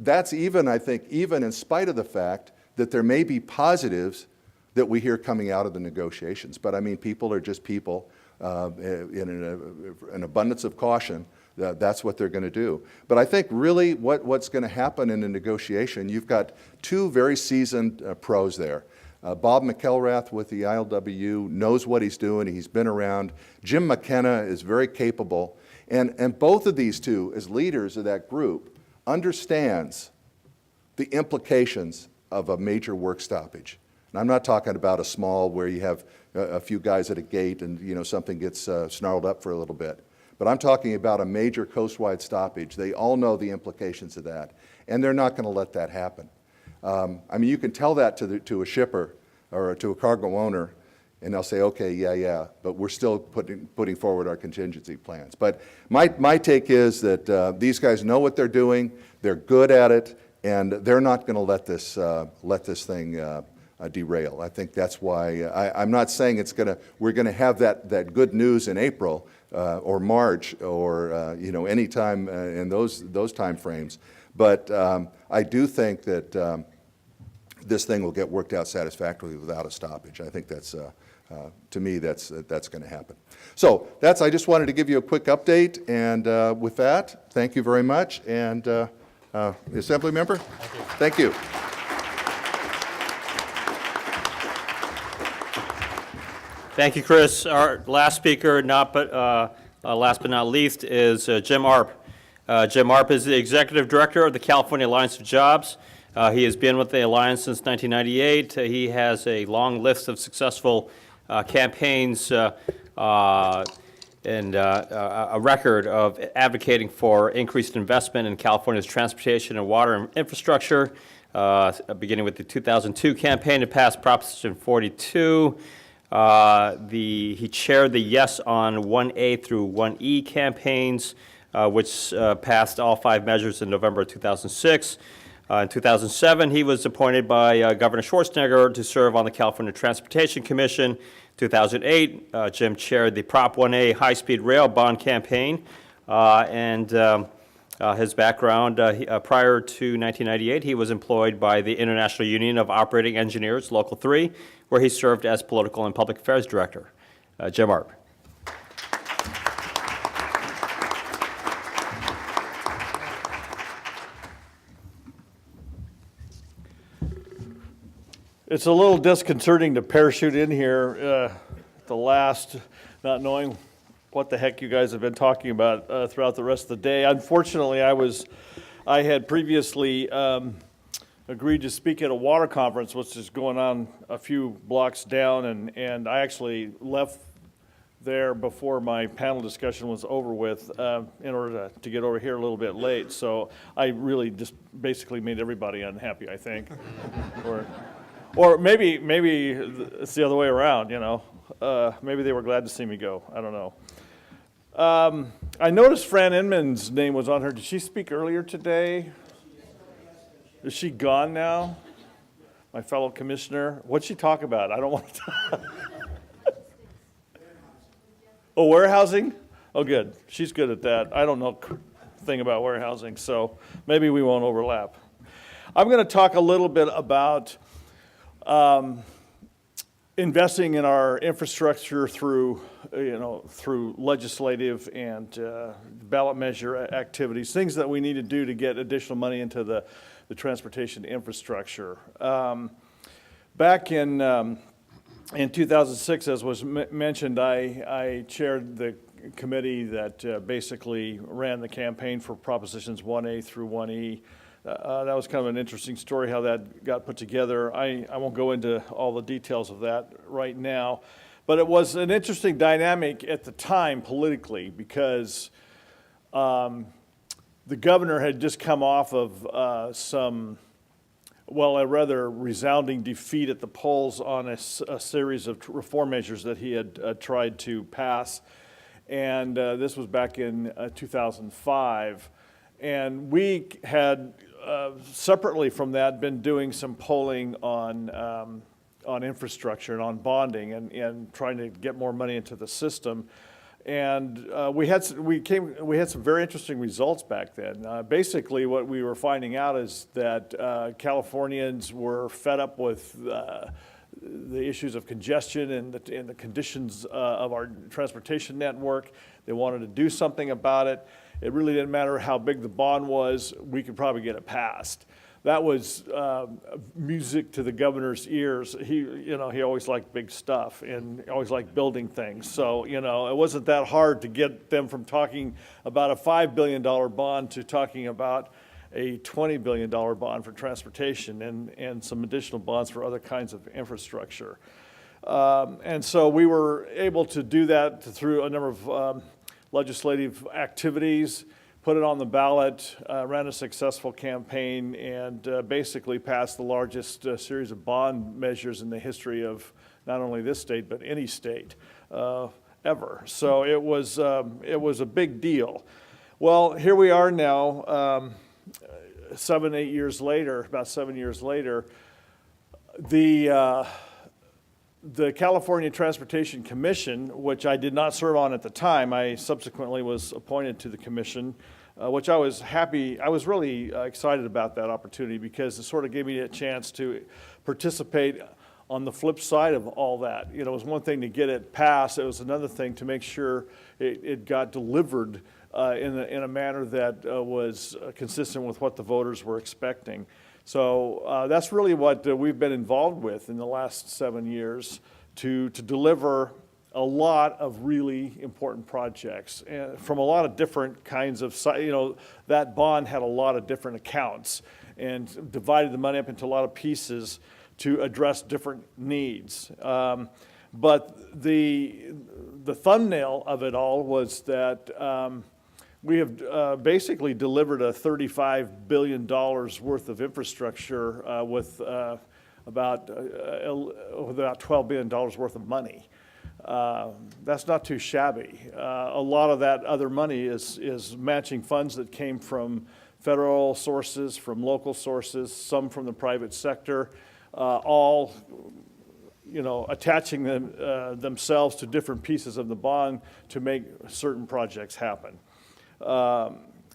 that's even, I think, even in spite of the fact that there may be positives that we hear coming out of the negotiations. But I mean, people are just people. In an abundance of caution, that's what they're going to do. But I think really what's going to happen in a negotiation, you've got two very seasoned pros there. Bob McElrath with the ILWU knows what he's doing. He's been around. Jim McKenna is very capable. And both of these two, as leaders of that group, understands the implications of a major work stoppage. And I'm not talking about a small where you have a few guys at a gate and something gets snarled up for a little bit. But I'm talking about a major coastwide stoppage. They all know the implications of that, and they're not going to let that happen. I mean, you can tell that to a shipper or to a cargo owner, and they'll say, okay, yeah, but we're still putting forward our contingency plans. But my take is that these guys know what they're doing, they're good at it, and they're not going to let this thing derail. I think that's why I'm not saying we're going to have that good news in April or March or any time in those time frames. But I do think that this thing will get worked out satisfactorily without a stoppage. I think that's to me that's going to happen. So I just wanted to give you a quick update, and with that, thank you very much. And Assembly Member, thank you. Thank you, Chris. Our last speaker, last but not least, is Jim Earp. Jim Earp is the Executive Director of the California Alliance of Jobs. He has been with the Alliance since 1998. He has a long list of successful campaigns and a record of advocating for increased investment in California's transportation and water infrastructure, beginning with the 2002 campaign to pass Proposition 42. He chaired the Yes on 1A through 1E campaigns, which passed all 5 measures in November 2006. In 2007, he was appointed by Governor Schwarzenegger to serve on the California Transportation Commission. 2008, Jim chaired the Prop 1A high-speed rail bond campaign, and his background, prior to 1998, he was employed by the International Union of Operating Engineers, Local 3, where he served as Political and Public Affairs Director. Jim Earp. It's a little disconcerting to parachute in here at the last, not knowing what the heck you guys have been talking about throughout the rest of the day. Unfortunately, I had previously agreed to speak at a water conference, which is going on a few blocks down, and I actually left there before my panel discussion was over with in order to get over here a little bit late. So I really just basically made everybody unhappy, I think. Or maybe it's the other way around, maybe they were glad to see me go. I don't know. I noticed Fran Inman's name was on her. Did she speak earlier today? Is she gone now? My fellow commissioner. What'd she talk about? I don't want to talk. Oh, warehousing? Oh, good. She's good at that. I don't know a thing about warehousing, so maybe we won't overlap. I'm going to talk a little bit about investing in our infrastructure through legislative and ballot measure activities, things that we need to do to get additional money into the transportation infrastructure. Back in 2006, as was mentioned, I chaired the committee that basically ran the campaign for Propositions 1A through 1E. That was kind of an interesting story how that got put together. I won't go into all the details of that right now, but it was an interesting dynamic at the time politically because the governor had just come off of some a rather resounding defeat at the polls on a series of reform measures that he had tried to pass. And this was back in 2005. And we had, separately from that, been doing some polling on infrastructure and on bonding and trying to get more money into the system. And we had some very interesting results back then. Basically, what we were finding out is that Californians were fed up with the issues of congestion and the conditions of our transportation network. They wanted to do something about it. It really didn't matter how big the bond was. We could probably get it passed. That was music to the governor's ears. He always liked big stuff and always liked building things. So, it wasn't that hard to get them from talking about a $5 billion bond to talking about a $20 billion bond for transportation and some additional bonds for other kinds of infrastructure. And so we were able to do that through a number of legislative activities, put it on the ballot, ran a successful campaign, and basically passed the largest series of bond measures in the history of not only this state, but any state ever. So it was a big deal. Well, here we are now, 7 years later, the California Transportation Commission, which I did not serve on at the time, I subsequently was appointed to the commission, which I was really excited about that opportunity because it sort of gave me a chance to participate on the flip side of all that. It was one thing to get it passed, it was another thing to make sure it got delivered in a manner that was consistent with what the voters were expecting. So that's really what we've been involved with in the last 7 years to deliver a lot of really important projects from a lot of different kinds of, that bond had a lot of different accounts and divided the money up into a lot of pieces to address different needs. But the thumbnail of it all was that we have basically delivered a $35 billion worth of infrastructure with about $12 billion worth of money. That's not too shabby. A lot of that other money is matching funds that came from federal sources, from local sources, some from the private sector, all attaching themselves to different pieces of the bond to make certain projects happen.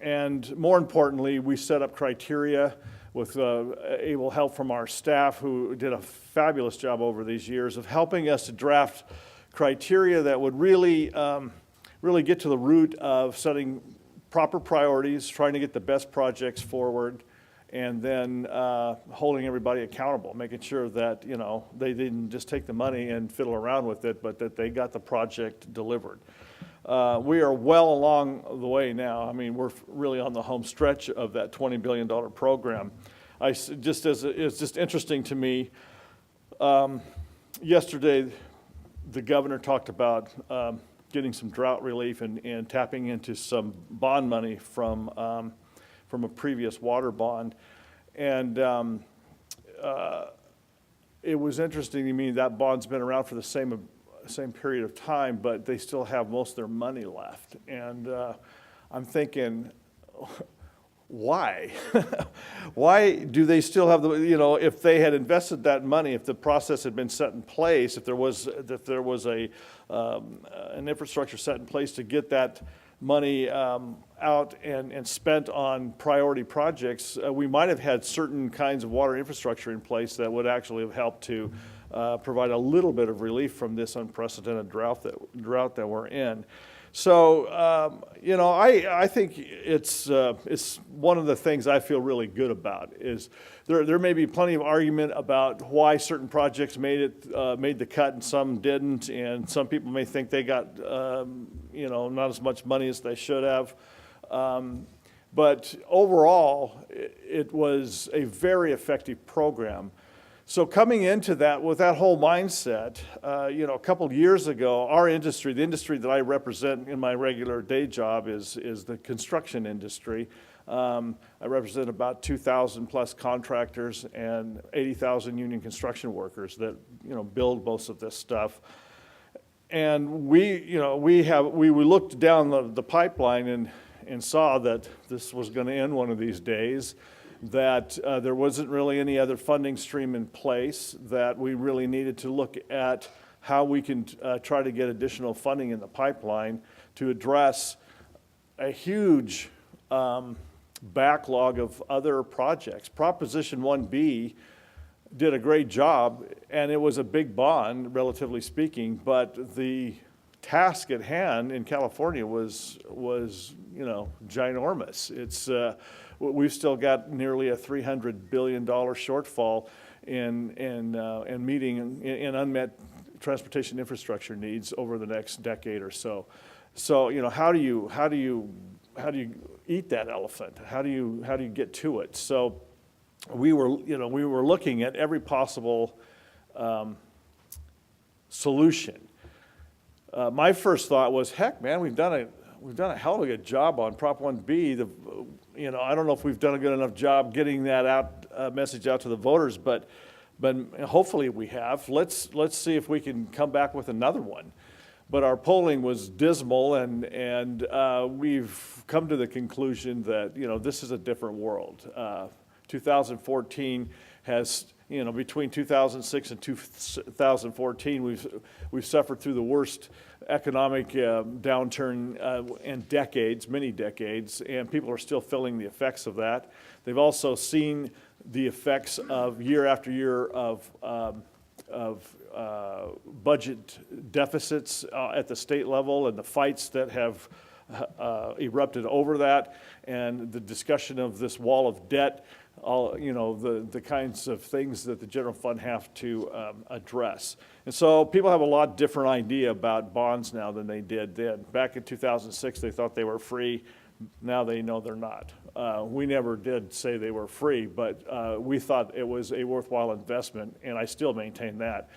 And more importantly, we set up criteria with able help from our staff who did a fabulous job over these years of helping us to draft criteria that would really get to the root of setting proper priorities, trying to get the best projects forward, and then holding everybody accountable, making sure that they didn't just take the money and fiddle around with it, but that they got the project delivered. We are well along the way now. I mean, we're really on the home stretch of that $20 billion program. It's just interesting to me. Yesterday, the governor talked about getting some drought relief and tapping into some bond money from a previous water bond. And it was interesting to me that bond's been around for the same period of time, but they still have most of their money left. And I'm thinking, why? Why do they still have if they had invested that money, if the process had been set in place, if there was an infrastructure set in place to get that money out and spent on priority projects, we might have had certain kinds of water infrastructure in place that would actually have helped to provide a little bit of relief from this unprecedented drought that we're in. So, I think it's one of the things I feel really good about is there may be plenty of argument about why certain projects made the cut and some didn't, and some people may think they got not as much money as they should have. But overall, it was a very effective program. So coming into that with that whole mindset, a couple of years ago, our industry, the industry that I represent in my regular day job is the construction industry. I represent about 2,000 plus contractors and 80,000 union construction workers that, build most of this stuff. And we looked down the pipeline and saw that this was going to end one of these days, that there wasn't really any other funding stream in place, that we really needed to look at how we can try to get additional funding in the pipeline to address a huge backlog of other projects. Proposition 1B did a great job, and it was a big bond, relatively speaking, but the task at hand in California was ginormous. It's we've still got nearly a $300 billion shortfall in meeting in unmet transportation infrastructure needs over the next decade or so. So how do you eat that elephant? How do you get to it? So we were looking at every possible solution. My first thought was, heck, man, we've done a hell of a good job on Prop 1B. I don't know if we've done a good enough job getting that message out to the voters, but hopefully we have. Let's see if we can come back with another one. But our polling was dismal, and we've come to the conclusion that this is a different world. 2014 has, between 2006 and 2014, we've suffered through the worst economic downturn in decades, many decades, and people are still feeling the effects of that. They've also seen the effects of year after year of budget deficits at the state level, and the fights that have erupted over that, and the discussion of this wall of debt, the kinds of things that the general fund have to address. And so people have a lot different idea about bonds now than they did then. Back in 2006, they thought they were free. Now they know they're not. We never did say they were free, but we thought it was a worthwhile investment, and I still maintain that.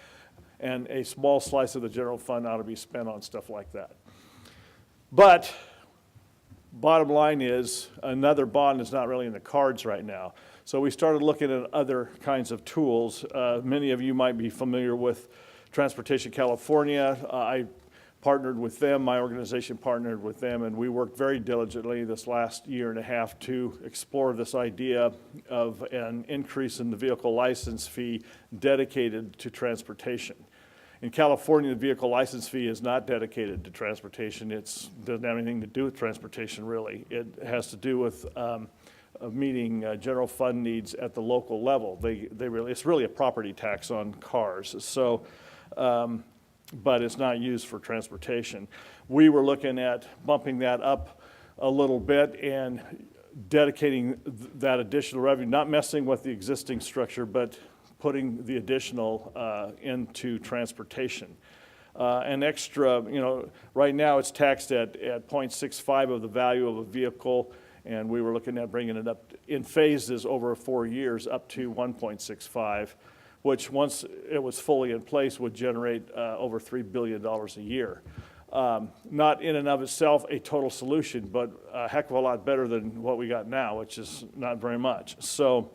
And a small slice of the general fund ought to be spent on stuff like that. But bottom line is, another bond is not really in the cards right now. So we started looking at other kinds of tools. Many of you might be familiar with Transportation California. I partnered with them, my organization partnered with them, and we worked very diligently this last year and a half to explore this idea of an increase in the vehicle license fee dedicated to transportation. In California, the vehicle license fee is not dedicated to transportation. It doesn't have anything to do with transportation, really. It has to do with meeting general fund needs at the local level. It's really a property tax on cars. So, but it's not used for transportation. We were looking at bumping that up a little bit and dedicating that additional revenue, not messing with the existing structure, but putting the additional into transportation. An extra, right now it's taxed at 0.65 of the value of a vehicle, and we were looking at bringing it up in phases over 4 years up to 1.65, which once it was fully in place would generate over $3 billion a year. Not in and of itself a total solution, but a heck of a lot better than what we got now, which is not very much. So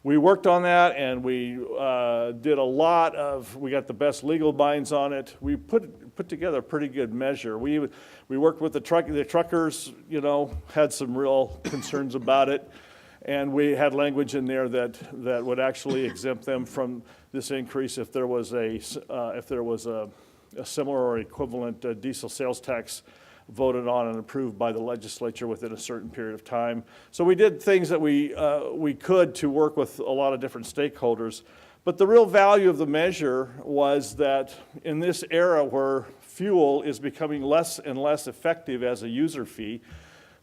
we worked on that, and we did a lot of, we got the best legal minds on it. We put together a pretty good measure. We worked with the truckers, had some real concerns about it. And we had language in there that would actually exempt them from this increase if there was a similar or equivalent diesel sales tax voted on and approved by the legislature within a certain period of time. So we did things that we could to work with a lot of different stakeholders. But the real value of the measure was that in this era where fuel is becoming less and less effective as a user fee,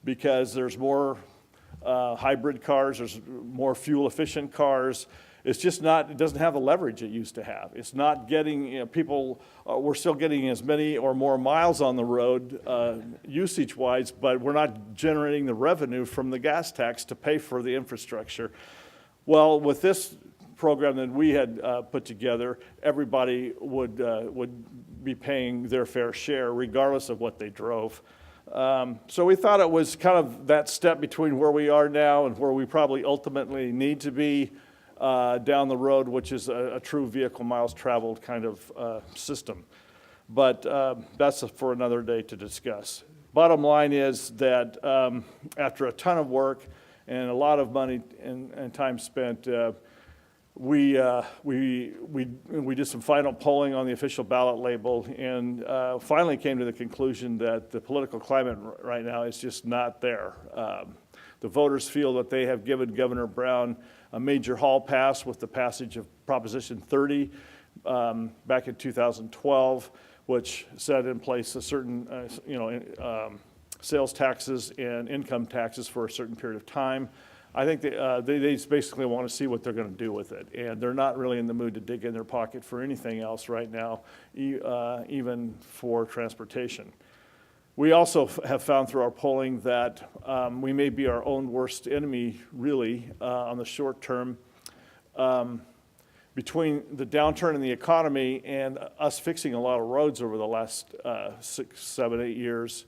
because there's more hybrid cars, there's more fuel efficient cars. It's just not, it doesn't have the leverage it used to have. It's not getting, people, we're still getting as many or more miles on the road usage wise, but we're not generating the revenue from the gas tax to pay for the infrastructure. Well, with this program that we had put together, everybody would be paying their fair share regardless of what they drove. So we thought it was kind of that step between where we are now and where we probably ultimately need to be down the road, which is a true vehicle miles traveled kind of system. But that's for another day to discuss. Bottom line is that after a ton of work and a lot of money and time spent, we did some final polling on the official ballot label and finally came to the conclusion that the political climate right now is just not there. The voters feel that they have given Governor Brown a major hall pass with the passage of Proposition 30 back in 2012, which set in place a certain, sales taxes and income taxes for a certain period of time. I think they just basically want to see what they're going to do with it, and they're not really in the mood to dig in their pocket for anything else right now, even for transportation. We also have found through our polling that we may be our own worst enemy, really, on the short term. Between the downturn in the economy and us fixing a lot of roads over the last 6, 7, 8 years,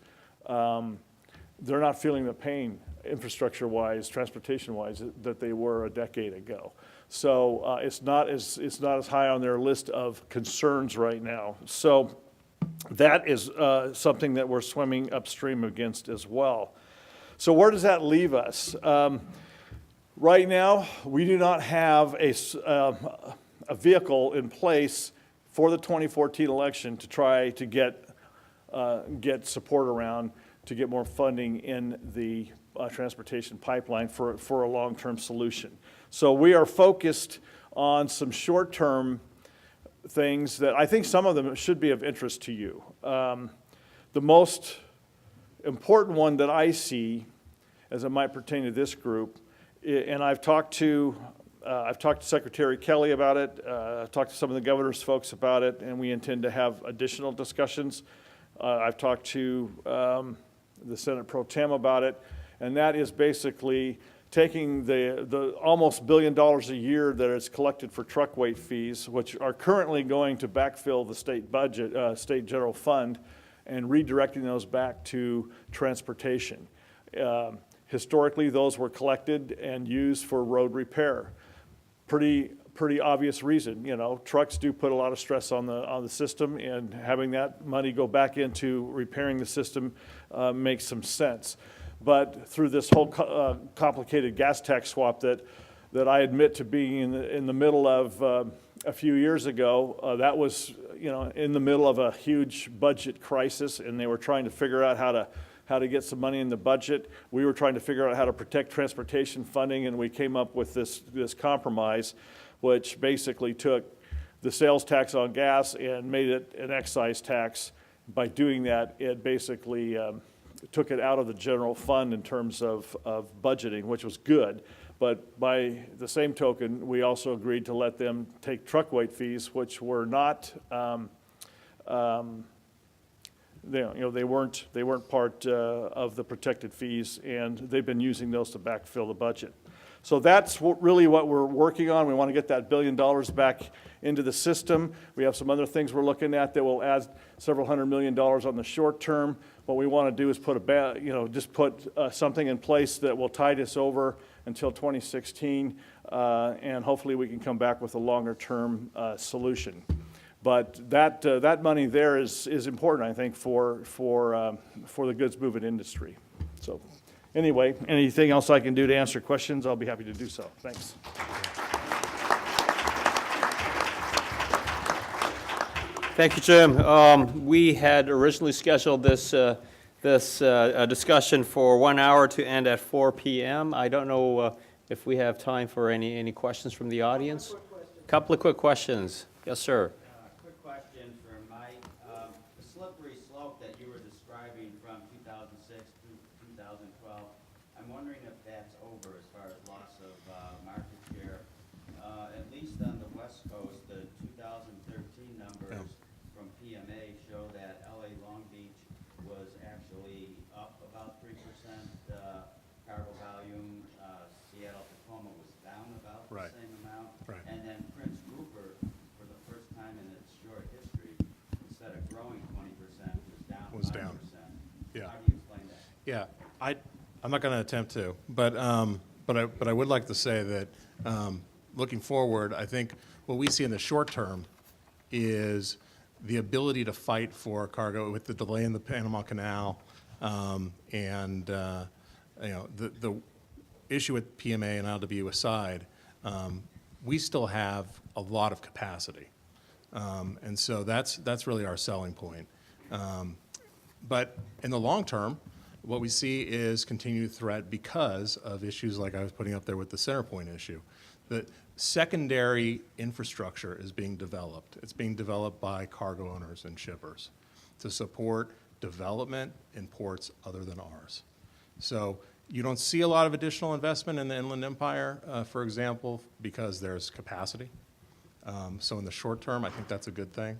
they're not feeling the pain, infrastructure-wise, transportation-wise, that they were a decade ago. So it's not as high on their list of concerns right now. So that is something that we're swimming upstream against as well. So where does that leave us? Right now, we do not have a vehicle in place for the 2014 election to try to get support around to get more funding in the transportation pipeline for a long-term solution. So we are focused on some short-term things that I think some of them should be of interest to you. The most important one that I see, as it might pertain to this group, and I've talked to Secretary Kelly about it, I've talked to some of the governor's folks about it, and we intend to have additional discussions. I've talked to the Senate Pro Tem about it, and that is basically taking the almost $1 billion a year that is collected for truck weight fees, which are currently going to backfill the state budget, state general fund, and redirecting those back to transportation. Historically, those were collected and used for road repair. Pretty obvious reason, trucks do put a lot of stress on the system, and having that money go back into repairing the system makes some sense. But through this whole complicated gas tax swap that I admit to being in the middle of a few years ago, that was in the middle of a huge budget crisis, and they were trying to figure out how to get some money in the budget. We were trying to figure out how to protect transportation funding, and we came up with this compromise, which basically took the sales tax on gas and made it an excise tax. By doing that, it basically took it out of the general fund in terms of budgeting, which was good. But by the same token, we also agreed to let them take truck weight fees, which were not they weren't part of the protected fees, and they've been using those to backfill the budget. So that's really what we're working on. We want to get that $1 billion back into the system. We have some other things we're looking at that will add several $100 million on the short term. What we want to do is put something in place that will tide us over until 2016, and hopefully we can come back with a longer term solution. But that money there is important, I think, for the goods moving industry. So anyway, anything else I can do to answer questions, I'll be happy to do so. Thanks. Thank you, Jim. We had originally scheduled this discussion for 1 hour to end at 4 p.m. I don't know if we have time for any questions from the audience. Couple of quick questions. Yes, sir. Quick question for Mike. The slippery slope that you were describing from 2006 to 2012, I'm wondering if that's over as far as loss of market share. At least on the West Coast, the 2013 numbers from PMA show that LA Long Beach was actually up about 3%, cargo volume. Seattle Tacoma was down about the same amount. Right. And then Prince Rupert, for the first time in its short history, instead of growing 20%, was down 5%. Yeah. How do you explain Yeah, I'm not going to attempt to, but I would like to say that looking forward, I think what we see in the short term is the ability to fight for cargo with the delay in the Panama Canal, and the issue with PMA and LW aside, we still have a lot of capacity, and so that's really our selling point. But in the long term, what we see is continued threat because of issues like I was putting up there with the center point issue. The secondary infrastructure is being developed. It's being developed by cargo owners and shippers to support development in ports other than ours. So you don't see a lot of additional investment in the Inland Empire, for example, because there's capacity. So in the short term, I think that's a good thing.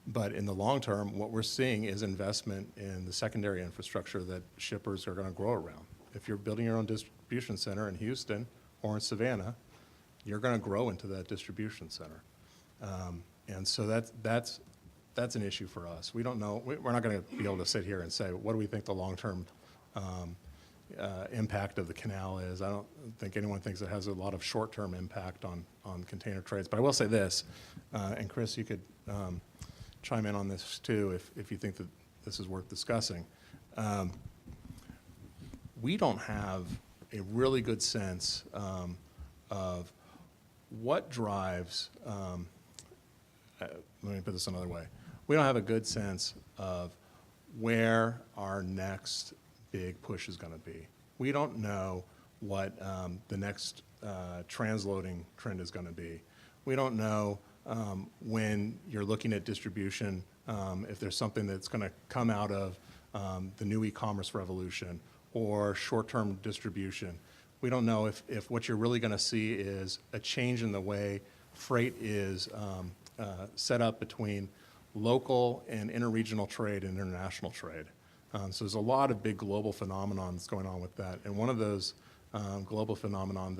But in the long term, what we're seeing is investment in the secondary infrastructure that shippers are going to grow around. If you're building your own distribution center in Houston or in Savannah, you're going to grow into that distribution center. And so that's an issue for us. We don't know. We're not going to be able to sit here and say, what do we think the long-term impact of the canal is. I don't think anyone thinks it has a lot of short-term impact on container trades. But I will say this, and Chris, you could chime in on this too if you think that this is worth discussing. We don't have a really good sense of what drives, let me put this another way. We don't have a good sense of where our next big push is going to be. We don't know what the next transloading trend is going to be. We don't know when you're looking at distribution, if there's something that's going to come out of the new e-commerce revolution or short-term distribution. We don't know if what you're really going to see is a change in the way freight is set up between local and interregional trade and international trade. So there's a lot of big global phenomenon that's going on with that. And one of those global phenomenon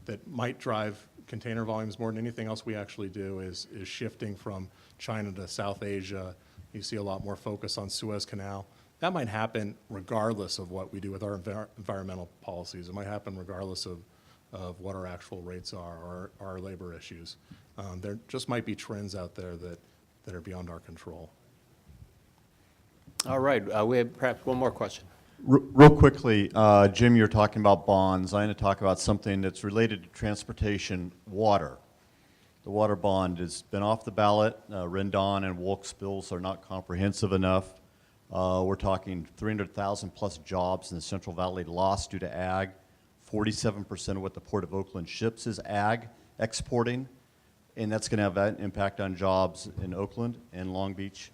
that might drive container volumes more than anything else we actually do is shifting from China to South Asia. You see a lot more focus on Suez Canal. That might happen regardless of what we do with our environmental policies. It might happen regardless of what our actual rates are or our labor issues. There just might be trends out there that are beyond our control. All right, we have perhaps one more question. Real quickly, Jim, you're talking about bonds. I'm going to talk about something that's related to transportation, water. The water bond has been off the ballot. Rendon and Wilkes bills are not comprehensive enough. We're talking 300,000 plus jobs in the Central Valley lost due to ag. 47% of what the Port of Oakland ships is ag exporting, and that's going to have an impact on jobs in Oakland and Long Beach.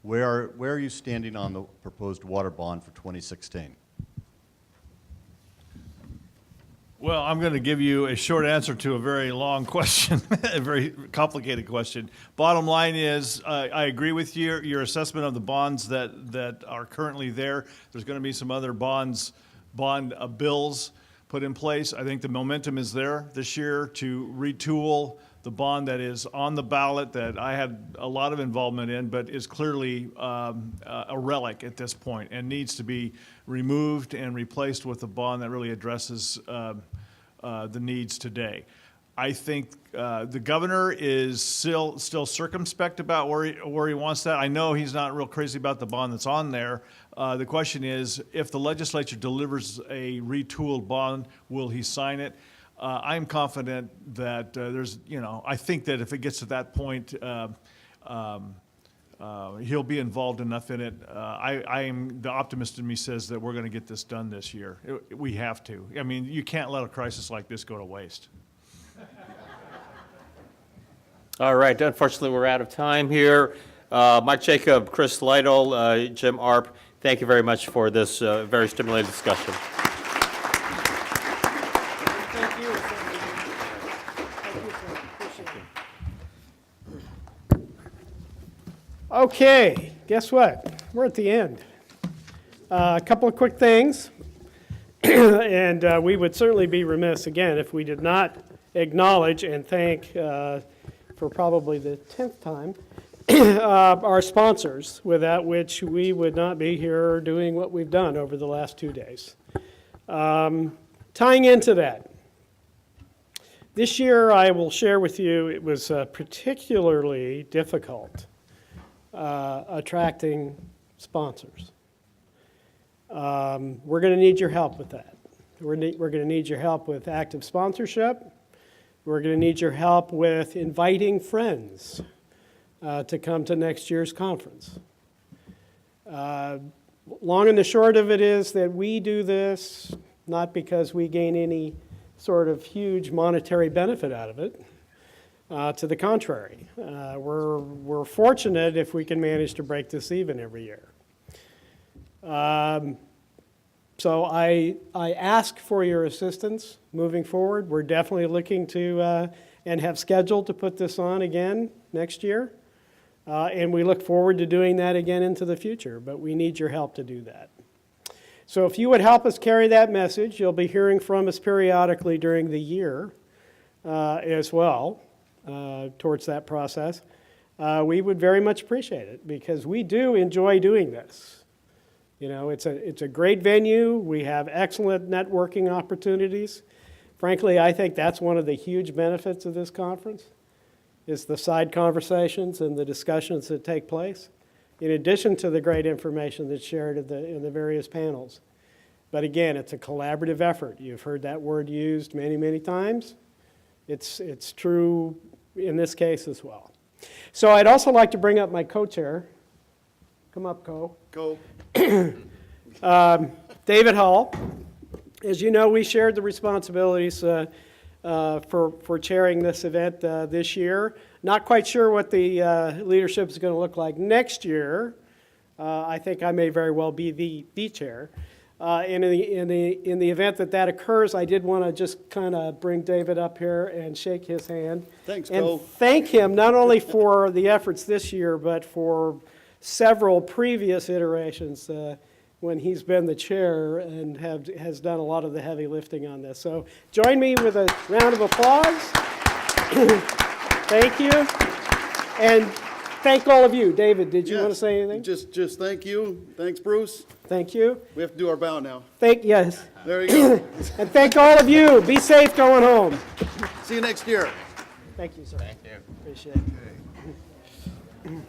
Where are you standing on the proposed water bond for 2016? Well, I'm going to give you a short answer to a very long question, a very complicated question. Bottom line is, I agree with your assessment of the bonds that are currently there. There's going to be some other bond bills put in place. I think the momentum is there this year to retool the bond that is on the ballot that I had a lot of involvement in, but is clearly a relic at this point and needs to be removed and replaced with a bond that really addresses the needs today. I think the governor is still circumspect about where he wants that. I know he's not real crazy about the bond that's on there. The question is, if the legislature delivers a retooled bond, will he sign it? I'm confident that I think that if it gets to that point, he'll be involved enough in it. The optimist in me says that we're going to get this done this year. We have to. I mean, you can't let a crisis like this go to waste. All right, unfortunately, we're out of time here. Mike Jacob, Chris Lytle, Jim Earp, thank you very much for this very stimulating discussion. Thank you. Thank you, sir. Appreciate it. Okay, guess what? We're at the end. A couple of quick things, and we would certainly be remiss, again, if we did not acknowledge and thank, for probably the 10th time, our sponsors, without which we would not be here doing what we've done over the last 2 days. Tying into that, this year I will share with you it was particularly difficult attracting sponsors. We're going to need your help with that. We're going to need your help with active sponsorship. We're going to need your help with inviting friends to come to next year's conference. Long and the short of it is that we do this not because we gain any sort of huge monetary benefit out of it. To the contrary, we're fortunate if we can manage to break this even every year. So I ask for your assistance moving forward. We're definitely looking to and have scheduled to put this on again next year. And we look forward to doing that again into the future, but we need your help to do that. So if you would help us carry that message, you'll be hearing from us periodically during the year as well towards that process. We would very much appreciate it because we do enjoy doing this. You know, it's a great venue. We have excellent networking opportunities. Frankly, I think that's one of the huge benefits of this conference is the side conversations and the discussions that take place, in addition to the great information that's shared in the various panels. But again, it's a collaborative effort. You've heard that word used many, many times. It's true in this case as well. So I'd also like to bring up my co-chair. Come up, Co. Go. David Hall. As you know, we shared the responsibilities for chairing this event this year. Not quite sure what the leadership is going to look like next year. I think I may very well be the chair. In the event that occurs, I did want to just kind of bring David up here and shake his hand. Thanks, and Co. thank him not only for the efforts this year, but for several previous iterations when he's been the chair and has done a lot of the heavy lifting on this. So join me with a round of applause. Thank you. And thank all of you. David, did you want to say anything? Just thank you. Thanks, Bruce. Thank you. We have to do our bow now. Yes. There you go. And thank all of you. Be safe going home. See you next year. Thank you, sir. Thank you. Appreciate it.